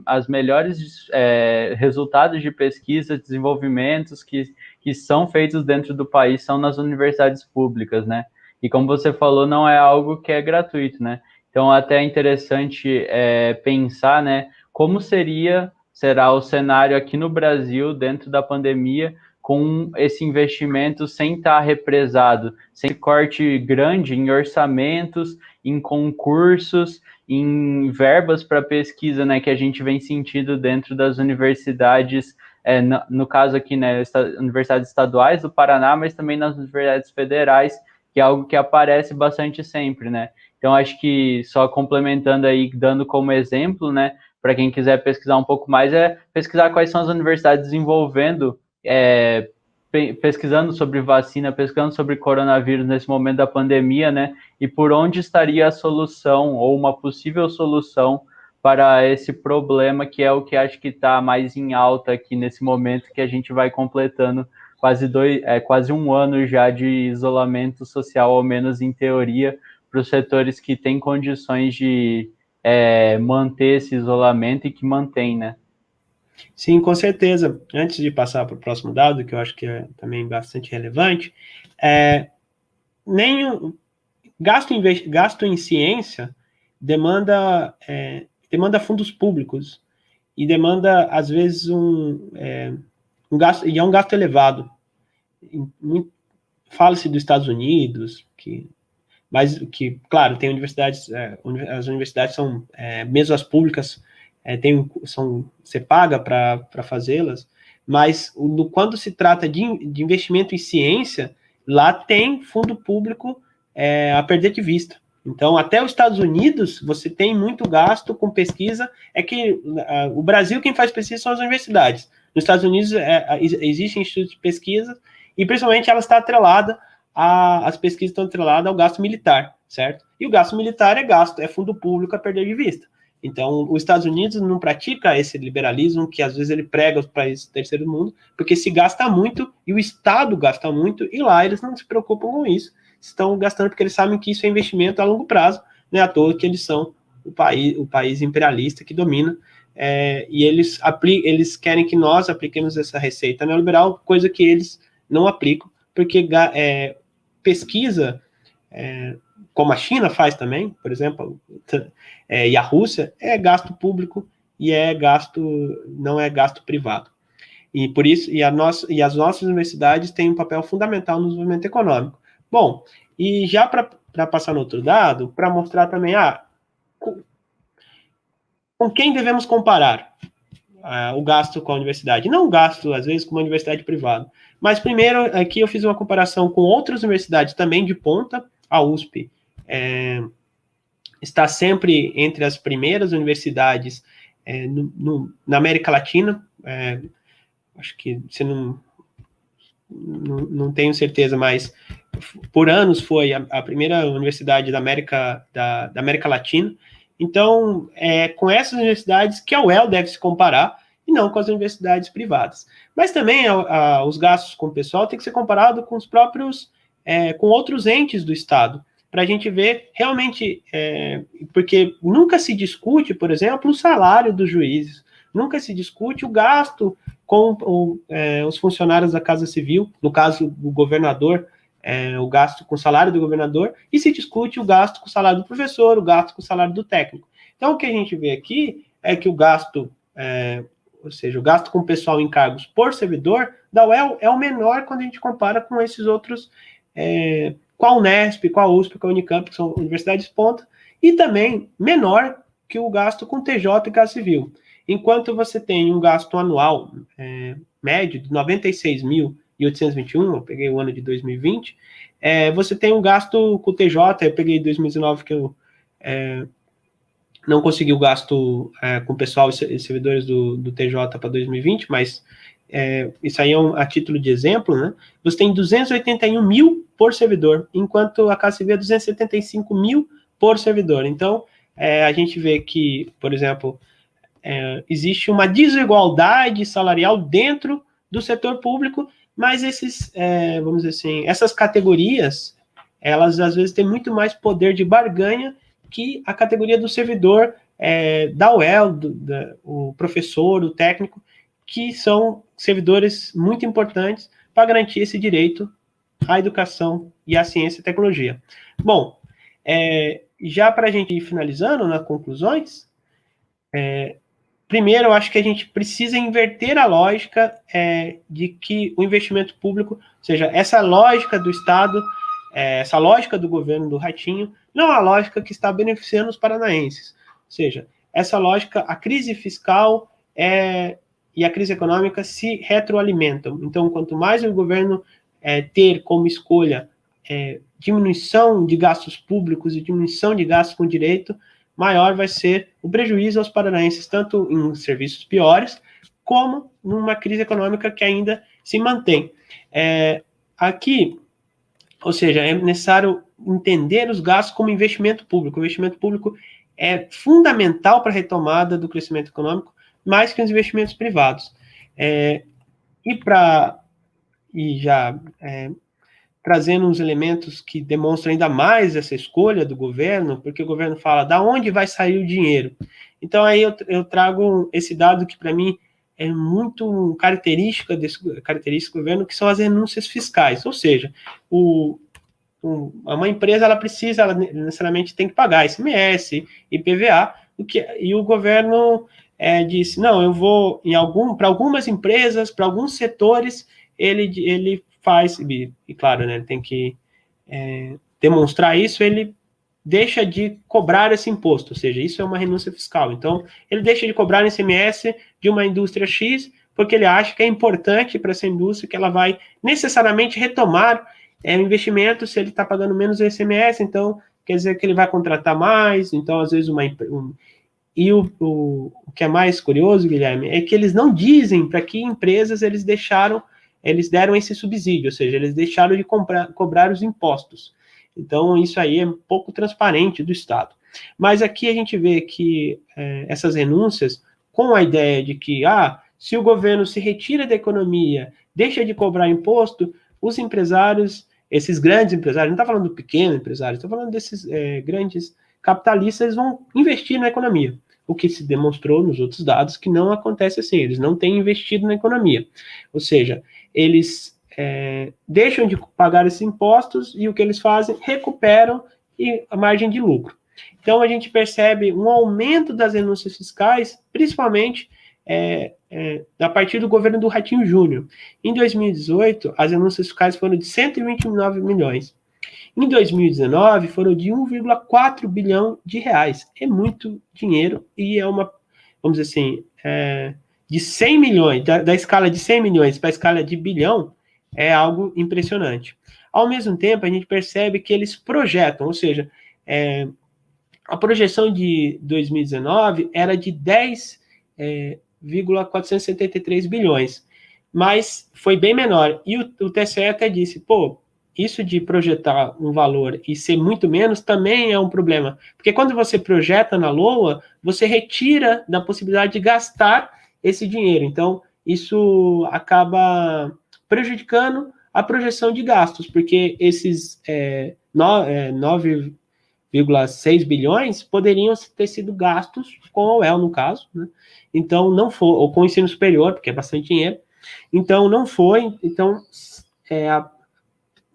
as melhores resultados de pesquisa, desenvolvimentos que são feitos dentro do país são nas universidades públicas, né? E como você falou, não é algo que é gratuito, né? Então, até é interessante pensar, né? Como será o cenário aqui no Brasil, dentro da pandemia, com esse investimento sem estar represado, sem corte grande em orçamentos, em concursos, em verbas para pesquisa, né? Que a gente vem sentindo dentro das universidades, no caso aqui, né? Universidades estaduais do Paraná, mas também nas universidades federais, que é algo que aparece bastante sempre, né? Então, acho que só complementando aí, dando como exemplo, né, para quem quiser pesquisar um pouco mais, pesquisar quais são as universidades desenvolvendo, pesquisando sobre vacina, pesquisando sobre coronavírus nesse momento da pandemia, né, e por onde estaria a solução, ou uma possível solução para esse problema, que é o que acho que está mais em alta aqui nesse momento, que a gente vai completando quase um ano já de isolamento social, ao menos em teoria, para os setores que têm condições de manter esse isolamento e que mantém, né? Sim, com certeza. Antes de passar para o próximo dado, que eu acho que é também bastante relevante, gasto em ciência demanda fundos públicos e demanda, às vezes, um gasto, e é um gasto elevado. Fala-se dos Estados Unidos, mas que, claro, tem universidades, as universidades são, mesmo as públicas, você paga para fazê-las, mas quando se trata de investimento em ciência, lá tem fundo público a perder de vista. Então, até os Estados Unidos, você tem muito gasto com pesquisa, que o Brasil, quem faz pesquisa são as universidades. Nos Estados Unidos, existem institutos de pesquisa, e principalmente ela está atrelada, as pesquisas estão atreladas ao gasto militar, certo? E o gasto militar é fundo público a perder de vista. Então, os Estados Unidos não pratica esse liberalismo que às vezes ele prega aos países do terceiro mundo, porque se gasta muito e o Estado gasta muito, e lá eles não se preocupam com isso. Estão gastando porque eles sabem que isso é investimento a longo prazo, não é à toa que eles são o país imperialista que domina, e eles querem que nós apliquemos essa receita neoliberal, coisa que eles não aplicam, porque pesquisa, como a China faz também, por exemplo, e a Rússia, é gasto público e não é gasto privado. E por isso, as nossas universidades têm um papel fundamental no desenvolvimento econômico. Bom, e já para passar no outro dado, para mostrar também, com quem devemos comparar o gasto com a universidade? Não o gasto, às vezes, com uma universidade privada. Mas, primeiro, aqui eu fiz uma comparação com outras universidades também de ponta. A USP está sempre entre as primeiras universidades na América Latina. Acho que você não tenho certeza, mas por anos foi a primeira universidade da América Latina. Então, com essas universidades que a UEL deve se comparar, e não com as universidades privadas. Mas também os gastos com o pessoal tem que ser comparado com os próprios, com outros entes do Estado, para a gente ver realmente, porque nunca se discute, por exemplo, o salário dos juízes, nunca se discute o gasto com os funcionários da Casa Civil, no caso do governador, o gasto com o salário do governador, e se discute o gasto com o salário do professor, o gasto com o salário do técnico. Então, o que a gente vê aqui é que o gasto, ou seja, o gasto com o pessoal em cargos por servidor da UEL é o menor quando a gente compara com esses outros, com a Unesp, com a USP, com a Unicamp, que são universidades ponta, e também menor que o gasto com TJ e Casa Civil. Enquanto você tem um gasto anual médio de R$ 96 mil 1.821, eu peguei o ano de 2020, você tem um gasto com o TJ, eu peguei 2019 que eu não consegui o gasto com o pessoal e servidores do TJ para 2020, mas isso aí é a título de exemplo, né? Você tem 281 mil por servidor, enquanto a Casa Civil é 275 mil por servidor. Então, a gente vê que, por exemplo, existe uma desigualdade salarial dentro do setor público, mas vamos dizer assim, essas categorias, elas às vezes têm muito mais poder de barganha que a categoria do servidor, da UEL, o professor, o técnico, que são servidores muito importantes para garantir esse direito à educação e à ciência e tecnologia. Bom, já para a gente ir finalizando nas conclusões, primeiro, eu acho que a gente precisa inverter a lógica de que o investimento público, ou seja, essa lógica do Estado, essa lógica do governo do Ratinho, não é a lógica que está beneficiando os paranaenses. Ou seja, essa lógica, a crise fiscal e a crise econômica se retroalimentam. Então, quanto mais o governo ter como escolha diminuição de gastos públicos e diminuição de gastos com direito, maior vai ser o prejuízo aos paranaenses, tanto em serviços piores, como numa crise econômica que ainda se mantém. Aqui, ou seja, é necessário entender os gastos como investimento público. O investimento público é fundamental para a retomada do crescimento econômico, mais que os investimentos privados. Trazendo uns elementos que demonstram ainda mais essa escolha do governo, porque o governo fala da onde vai sair o dinheiro. Então, aí eu trago esse dado que, para mim, é muito característica do governo, que são as renúncias fiscais. Ou seja, uma empresa ela necessariamente tem que pagar ICMS, IPVA, e o governo disse, não, eu vou, para algumas empresas, para alguns setores, ele faz, e claro, né, ele tem que demonstrar isso, ele deixa de cobrar esse imposto, ou seja, isso é uma renúncia fiscal. Então, ele deixa de cobrar ICMS de uma indústria X, porque ele acha que é importante para essa indústria, que ela vai necessariamente retomar o investimento se ele está pagando menos ICMS, então quer dizer que ele vai contratar mais, então às vezes E o que é mais curioso, Guilherme, é que eles não dizem para que empresas eles deram esse subsídio, ou seja, eles deixaram de cobrar os impostos. Então, isso aí é um pouco transparente do Estado. Mas aqui a gente vê que essas renúncias, com a ideia de que, se o governo se retira da economia, deixa de cobrar imposto, os empresários, esses grandes empresários, não está falando do pequeno empresário, está falando desses grandes capitalistas, eles vão investir na economia. O que se demonstrou nos outros dados que não acontece assim, eles não têm investido na economia. Ou seja, eles deixam de pagar esses impostos e o que eles fazem? Recuperam a margem de lucro. Então, a gente percebe um aumento das renúncias fiscais, principalmente a partir do governo do Ratinho Júnior. Em 2018, as renúncias fiscais foram de 129 milhões. Em 2019, foram de 1,4 bilhão de reais. É muito dinheiro e vamos dizer assim, de 100 milhões, da escala de 100 milhões para a escala de bilhão, é algo impressionante. Ao mesmo tempo, a gente percebe que eles projetam, ou seja, a projeção de 2019 era de 10,473 bilhões, mas foi bem menor. E o TCE até disse, isso de projetar um valor e ser muito menos também é um problema. Porque quando você projeta na LOA, você retira da possibilidade de gastar esse dinheiro. Então, isso acaba prejudicando a projeção de gastos, porque esses 9,6 bilhões poderiam ter sido gastos com a UEL, no caso, né? Então, não foi, ou com o ensino superior, porque é bastante dinheiro. Então, não foi. Então,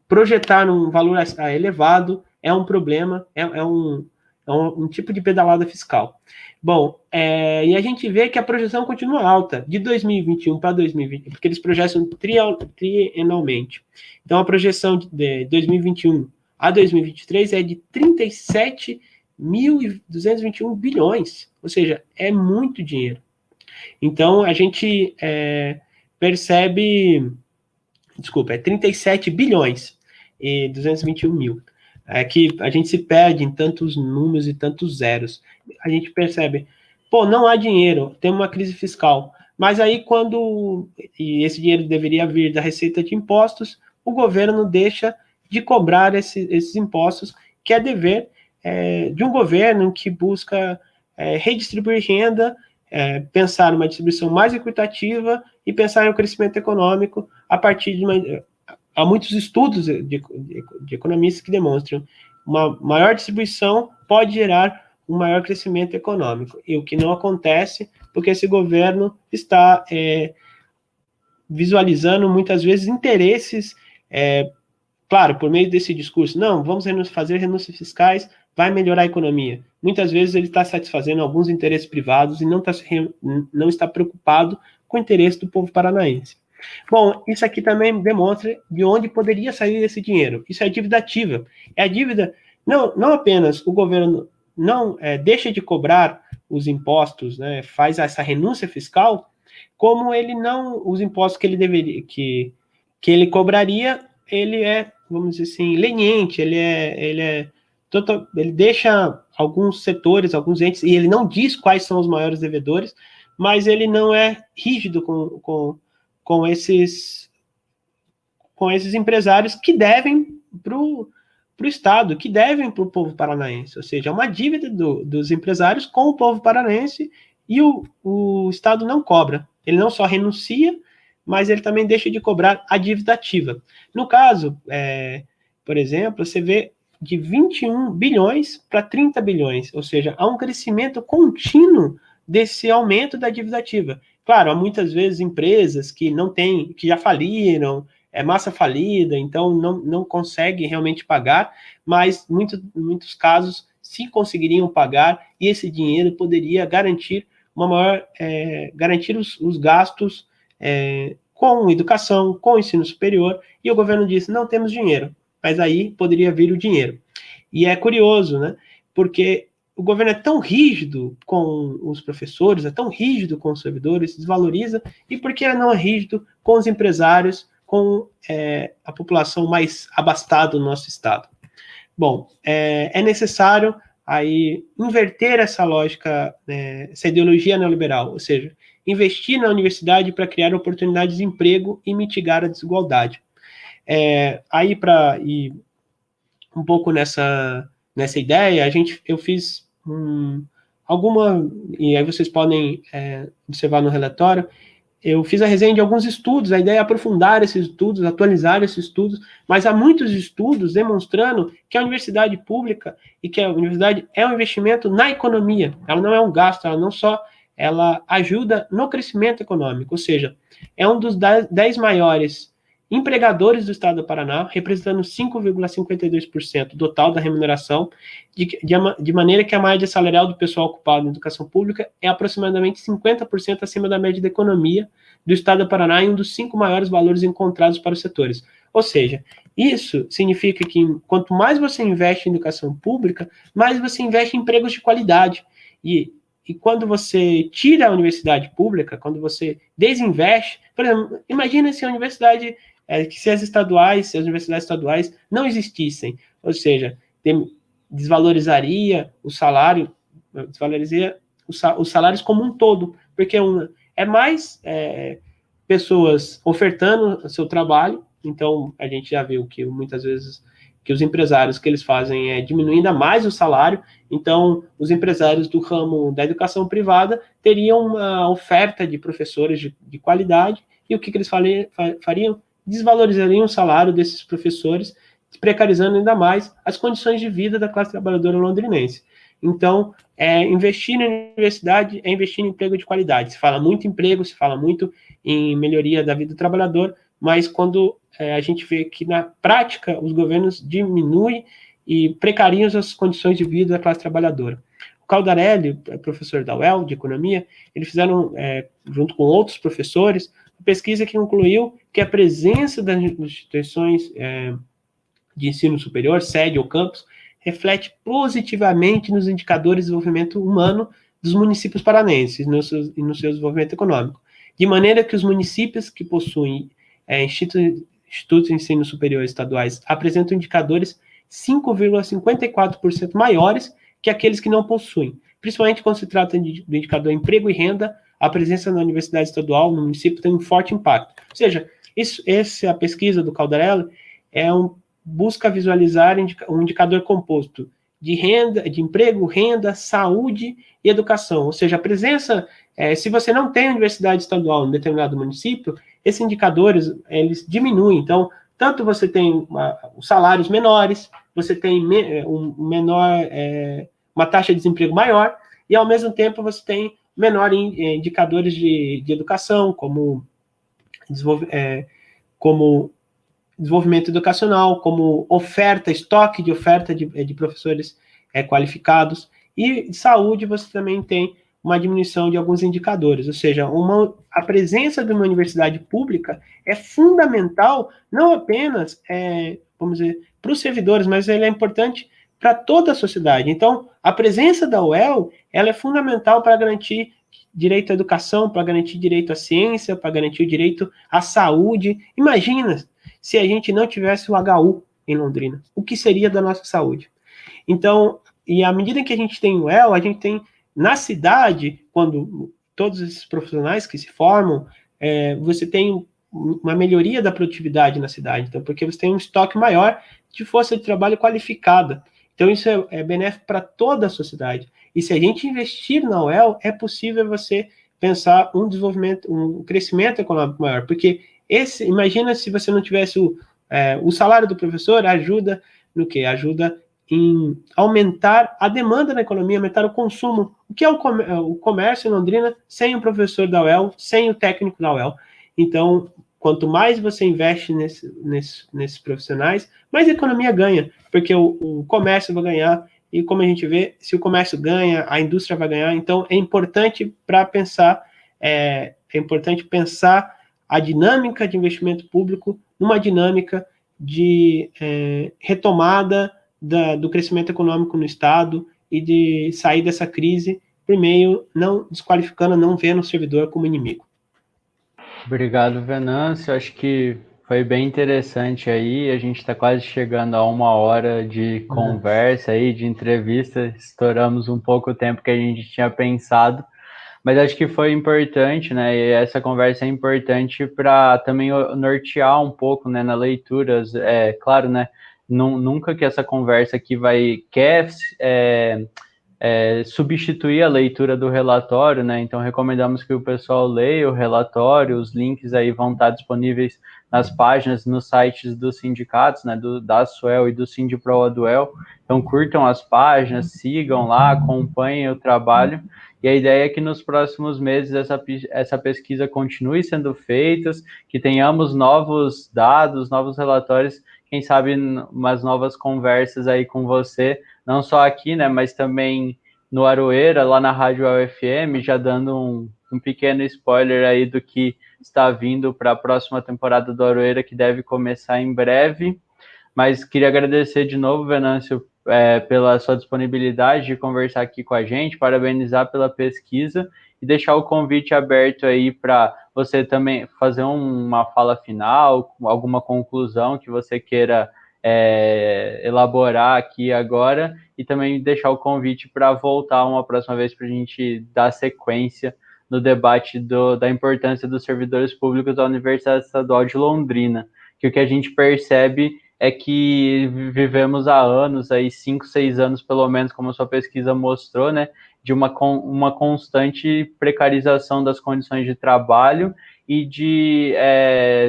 projetar um valor elevado é um problema, é um tipo de pedalada fiscal. Bom, e a gente vê que a projeção continua alta, de 2021 para 2020, porque eles projetam trienalmente. Então, a projeção de 2021 a 2023 é de 37.221 bilhões, ou seja, é muito dinheiro. Então, a gente percebe desculpa, é 37 bilhões e 221 mil. É que a gente se perde em tantos números e tantos zeros. A gente percebe, pô, não há dinheiro, tem uma crise fiscal. Mas aí e esse dinheiro deveria vir da receita de impostos, o governo deixa de cobrar esses impostos, que é dever de um governo que busca redistribuir renda, pensar numa distribuição mais equitativa e pensar no crescimento econômico a partir de há muitos estudos de economistas que demonstram uma maior distribuição pode gerar um maior crescimento econômico. E o que não acontece, porque esse governo está visualizando muitas vezes interesses, claro, por meio desse discurso, não, vamos fazer renúncias fiscais, vai melhorar a economia. Muitas vezes ele está satisfazendo alguns interesses privados e não está preocupado com o interesse do povo paranaense. Bom, isso aqui também demonstra de onde poderia sair esse dinheiro. Isso é dívida ativa. É a dívida, não apenas o governo não deixa de cobrar os impostos, né, faz essa renúncia fiscal, como ele não, os impostos que ele deveria, que ele cobraria, ele vamos dizer assim, leniente, ele deixa alguns setores, alguns entes, e ele não diz quais são os maiores devedores, mas ele não é rígido com esses empresários que devem para o Estado, que devem para o povo paranaense. Ou seja, é uma dívida dos empresários com o povo paranaense e o Estado não cobra. Ele não só renuncia, mas ele também deixa de cobrar a dívida ativa. No caso, por exemplo, você vê de 21 bilhões para 30 bilhões, ou seja, há um crescimento contínuo desse aumento da dívida ativa. Claro, há muitas vezes empresas que não têm, que já faliram, massa falida, então não conseguem realmente pagar, mas muitos casos sim conseguiriam pagar e esse dinheiro poderia garantir garantir os gastos com educação, com ensino superior, e o governo disse, não temos dinheiro, mas aí poderia vir o dinheiro. E é curioso, né? Porque o governo é tão rígido com os professores, é tão rígido com os servidores, desvaloriza, e por que não é rígido com os empresários, com a população mais abastada do nosso estado? Bom, é necessário aí inverter essa lógica, essa ideologia neoliberal, ou seja, investir na universidade para criar oportunidades de emprego e mitigar a desigualdade. Aí, para ir um pouco nessa ideia, eu fiz e aí vocês podem observar no relatório, eu fiz a resenha de alguns estudos, a ideia é aprofundar esses estudos, atualizar esses estudos, mas há muitos estudos demonstrando que a universidade pública e que a universidade é um investimento na economia, ela não é um gasto, ela ajuda no crescimento econômico, ou seja, é um dos 10 maiores empregadores do estado do Paraná, representando 5,52% do total da remuneração, de maneira que a média salarial do pessoal ocupado na educação pública é aproximadamente 50% acima da média da economia do estado do Paraná e um dos 5 maiores valores encontrados para os setores. Ou seja, isso significa que quanto mais você investe em educação pública, mais você investe em empregos de qualidade. E quando você tira a universidade pública, quando você desinveste, por exemplo, imagina se a universidade se as universidades estaduais não existissem, ou seja, desvalorizaria o salário, desvalorizaria os salários como um todo, porque é mais pessoas ofertando o seu trabalho, então a gente já viu que muitas vezes que os empresários que eles fazem é diminuir ainda mais o salário, então os empresários do ramo da educação privada teriam uma oferta de professores de qualidade, e o que eles fariam? Desvalorizariam o salário desses professores, precarizando ainda mais as condições de vida da classe trabalhadora londrinense. Então, investir na universidade é investir em emprego de qualidade. Se fala muito em emprego, se fala muito em melhoria da vida do trabalhador, mas quando a gente vê que, na prática, os governos diminuem e precariam as condições de vida da classe trabalhadora. O Caldarelli, professor da UEL, de Economia, eles fizeram, junto com outros professores, pesquisa que concluiu que a presença das instituições de ensino superior, sede ou campus, reflete positivamente nos indicadores de desenvolvimento humano dos municípios paranenses e no seu desenvolvimento econômico, de maneira que os municípios que possuem institutos de ensino superior estaduais apresentam indicadores 5,54% maiores que aqueles que não possuem, principalmente quando se trata do indicador emprego e renda. A presença na universidade estadual, no município, tem um forte impacto. Ou seja, essa pesquisa do Caldarelli busca visualizar um indicador composto de renda, de emprego, renda, saúde e educação. Ou seja, a presença, se você não tem universidade estadual em determinado município, esses indicadores, eles diminuem. Então, tanto você tem os salários menores, você tem uma taxa de desemprego maior, e ao mesmo tempo você tem menor indicadores de educação, como desenvolvimento educacional, como estoque de oferta de professores qualificados, e saúde você também tem uma diminuição de alguns indicadores, ou seja, a presença de uma universidade pública é fundamental, não apenas, vamos dizer, para os servidores, mas ela é importante para toda a sociedade. Então, a presença da UEL, ela é fundamental para garantir direito à educação, para garantir direito à ciência, para garantir o direito à saúde. Imagina se a gente não tivesse o HU em Londrina, o que seria da nossa saúde? Então, e à medida que a gente tem o UEL, a gente tem na cidade, quando todos esses profissionais que se formam, você tem uma melhoria da produtividade na cidade, então, porque você tem um estoque maior de força de trabalho qualificada. Então, isso é benéfico para toda a sociedade. E se a gente investir na UEL, é possível você pensar um crescimento econômico maior, porque imagina se você não tivesse o salário do professor, ajuda no quê? Ajuda em aumentar a demanda na economia, aumentar o consumo. O que é o comércio em Londrina sem o professor da UEL, sem o técnico da UEL? Então, quanto mais você investe nesses profissionais, mais a economia ganha, porque o comércio vai ganhar, e como a gente vê, se o comércio ganha, a indústria vai ganhar. Então, é importante pensar a dinâmica de investimento público numa dinâmica de retomada do crescimento econômico no Estado e de sair dessa crise, por meio, não desqualificando, não vendo o servidor como inimigo. Obrigado, Venâncio. Acho que foi bem interessante aí. A gente está quase chegando a 1 hora de conversa aí, de entrevista. Estouramos um pouco o tempo que a gente tinha pensado, mas acho que foi importante, né? E essa conversa é importante para também nortear um pouco, né, na leitura. Claro, né? Nunca que essa conversa aqui quer substituir a leitura do relatório, né? Então recomendamos que o pessoal leia o relatório, os links aí vão estar disponíveis nas páginas, nos sites dos sindicatos, né? Da SUEL e do Sindiproaduel. Então curtam as páginas, sigam lá, acompanhem o trabalho. E a ideia é que nos próximos meses essa pesquisa continue sendo feita, que tenhamos novos dados, novos relatórios, quem sabe umas novas conversas aí com você, não só aqui, né, mas também no Aroeira, lá na Rádio UFM, já dando um pequeno spoiler aí do que está vindo para a próxima temporada do Aroeira, que deve começar em breve. Mas queria agradecer de novo, Venâncio, pela sua disponibilidade de conversar aqui com a gente, parabenizar pela pesquisa e deixar o convite aberto aí para você também fazer uma fala final, alguma conclusão que você queira elaborar aqui agora, e também deixar o convite para voltar uma próxima vez para a gente dar sequência no debate da importância dos servidores públicos da Universidade Estadual de Londrina, que o que a gente percebe é que vivemos há anos, aí 5, 6 anos pelo menos, como a sua pesquisa mostrou, né, de uma constante precarização das condições de trabalho e de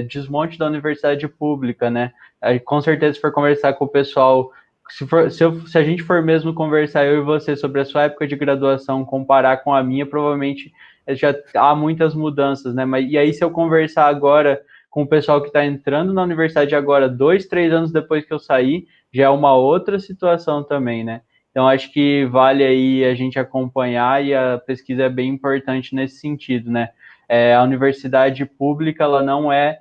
desmonte da universidade pública, né? Aí, com certeza, se for conversar com o pessoal, se a gente for mesmo conversar, eu e você, sobre a sua época de graduação, comparar com a minha, provavelmente já há muitas mudanças, né? E aí, se eu conversar agora com o pessoal que está entrando na universidade agora, 2, 3 anos depois que eu saí, já é uma outra situação também, né? Então, acho que vale aí a gente acompanhar, e a pesquisa é bem importante nesse sentido, né? A universidade pública, ela não é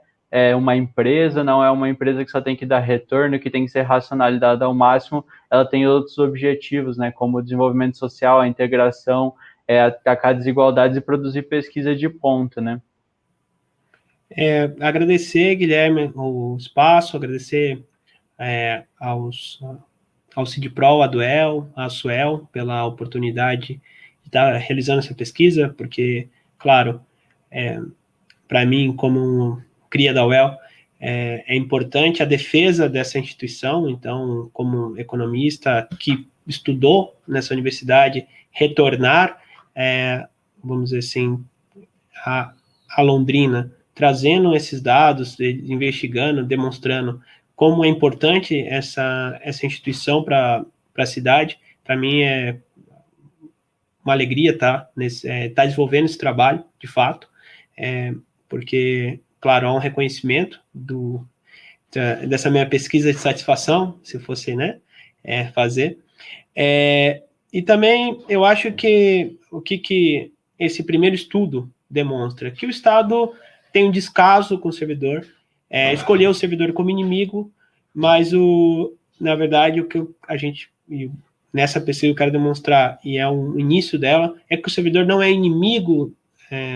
uma empresa, não é uma empresa que só tem que dar retorno, que tem que ser racionalizada ao máximo, ela tem outros objetivos, né? Como o desenvolvimento social, a integração, atacar desigualdades e produzir pesquisa de ponta, né? Agradecer, Guilherme, o espaço, agradecer ao CIDPRO, à Duel, à Suel, pela oportunidade de estar realizando essa pesquisa, porque, claro, para mim, como cria da UEL, é importante a defesa dessa instituição. Então, como economista que estudou nessa universidade, retornar, vamos dizer assim, a Londrina, trazendo esses dados, investigando, demonstrando como é importante essa instituição para a cidade. Para mim é uma alegria estar desenvolvendo esse trabalho, de fato, porque, claro, há um reconhecimento dessa minha pesquisa de satisfação, se fosse, né, fazer. E também eu acho que o que esse primeiro estudo demonstra? Que o Estado tem um descaso com o servidor, escolheu o servidor como inimigo, mas, na verdade, o que a gente, nessa pesquisa eu quero demonstrar, e é o início dela, é que o servidor não é inimigo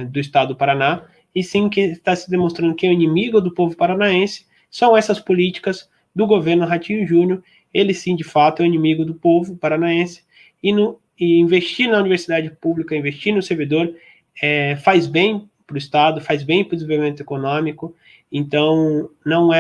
do Estado do Paraná, e sim que está se demonstrando que é o inimigo do povo paranaense são essas políticas do governo Ratinho Júnior. Ele sim, de fato, é o inimigo do povo paranaense, e investir na universidade pública, investir no servidor, faz bem para o Estado, faz bem para o desenvolvimento econômico. Então, não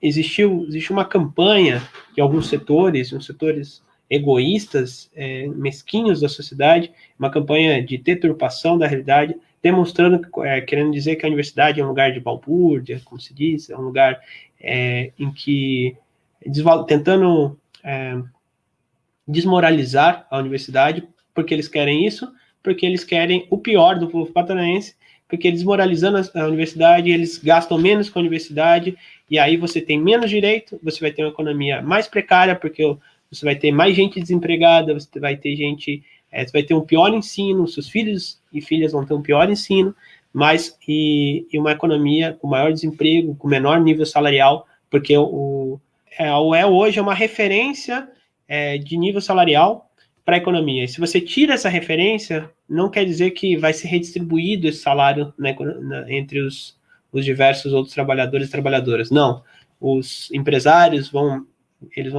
existe uma campanha de alguns setores, uns setores egoístas, mesquinhos da sociedade, uma campanha de deturpação da realidade, demonstrando, querendo dizer que a universidade é um lugar de balbúrdia, como se diz, é um lugar em que, tentando desmoralizar a universidade, porque eles querem isso, porque eles querem o pior do povo paranaense, porque desmoralizando a universidade, eles gastam menos com a universidade, e aí você tem menos direito, você vai ter uma economia mais precária, porque você vai ter mais gente desempregada, você vai ter você vai ter um pior ensino, seus filhos e filhas vão ter um pior ensino, e uma economia com maior desemprego, com menor nível salarial, porque a UEL hoje é uma referência de nível salarial para a economia. E se você tira essa referência, não quer dizer que vai ser redistribuído esse salário entre os diversos outros trabalhadores e trabalhadoras. Não. Os empresários vão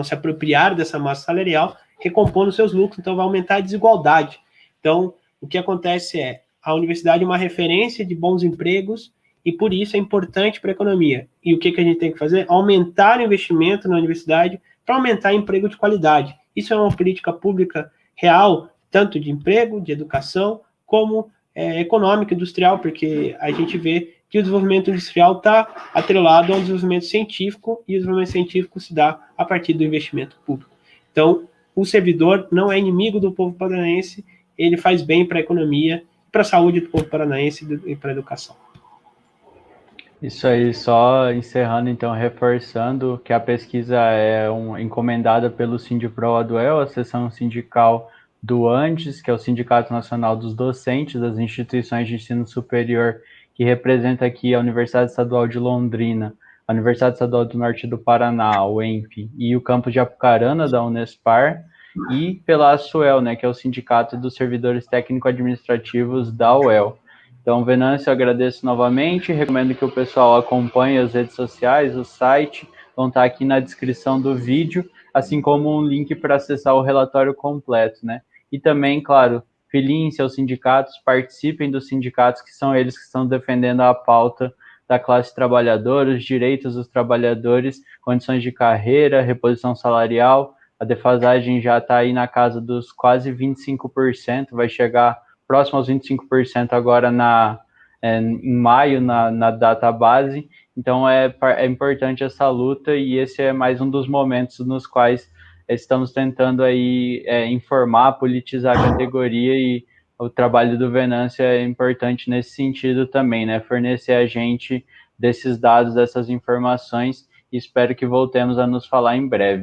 se apropriar dessa massa salarial, recompondo seus lucros, então vai aumentar a desigualdade. Então, o que acontece a universidade é uma referência de bons empregos e por isso é importante para a economia. E o que a gente tem que fazer? Aumentar o investimento na universidade para aumentar emprego de qualidade. Isso é uma política pública real, tanto de emprego, de educação, como econômica, industrial, porque a gente vê que o desenvolvimento industrial está atrelado ao desenvolvimento científico, e o desenvolvimento científico se dá a partir do investimento público. Então, o servidor não é inimigo do povo paranaense, ele faz bem para a economia, para a saúde do povo paranaense e para a educação. Isso aí, só encerrando, então, reforçando que a pesquisa é encomendada pelo Sindipro-Aduel, a seção sindical do ANDES, que é o Sindicato Nacional dos Docentes das Instituições de Ensino Superior, que representa aqui a Universidade Estadual de Londrina, a Universidade Estadual do Norte do Paraná, o ENF, e o campus de Apucarana, da Unespar, e pela ASUEL, né, que é o Sindicato dos Servidores Técnico-Administrativos da UEL. Então, Venâncio, eu agradeço novamente, recomendo que o pessoal acompanhe as redes sociais, o site, vão estar aqui na descrição do vídeo, assim como um link para acessar o relatório completo, né? E também, claro, filiem seus sindicatos, participem dos sindicatos, que são eles que estão defendendo a pauta da classe trabalhadora, os direitos dos trabalhadores, condições de carreira, reposição salarial. A defasagem já está aí na casa dos quase 25%, vai chegar próximo aos 25% agora em maio, na data base. Então é importante essa luta, e esse é mais um dos momentos nos quais estamos tentando aí informar, politizar a categoria, e o trabalho do Venâncio é importante nesse sentido também, né? Fornecer a gente desses dados, dessas informações, e espero que voltemos a nos falar em breve.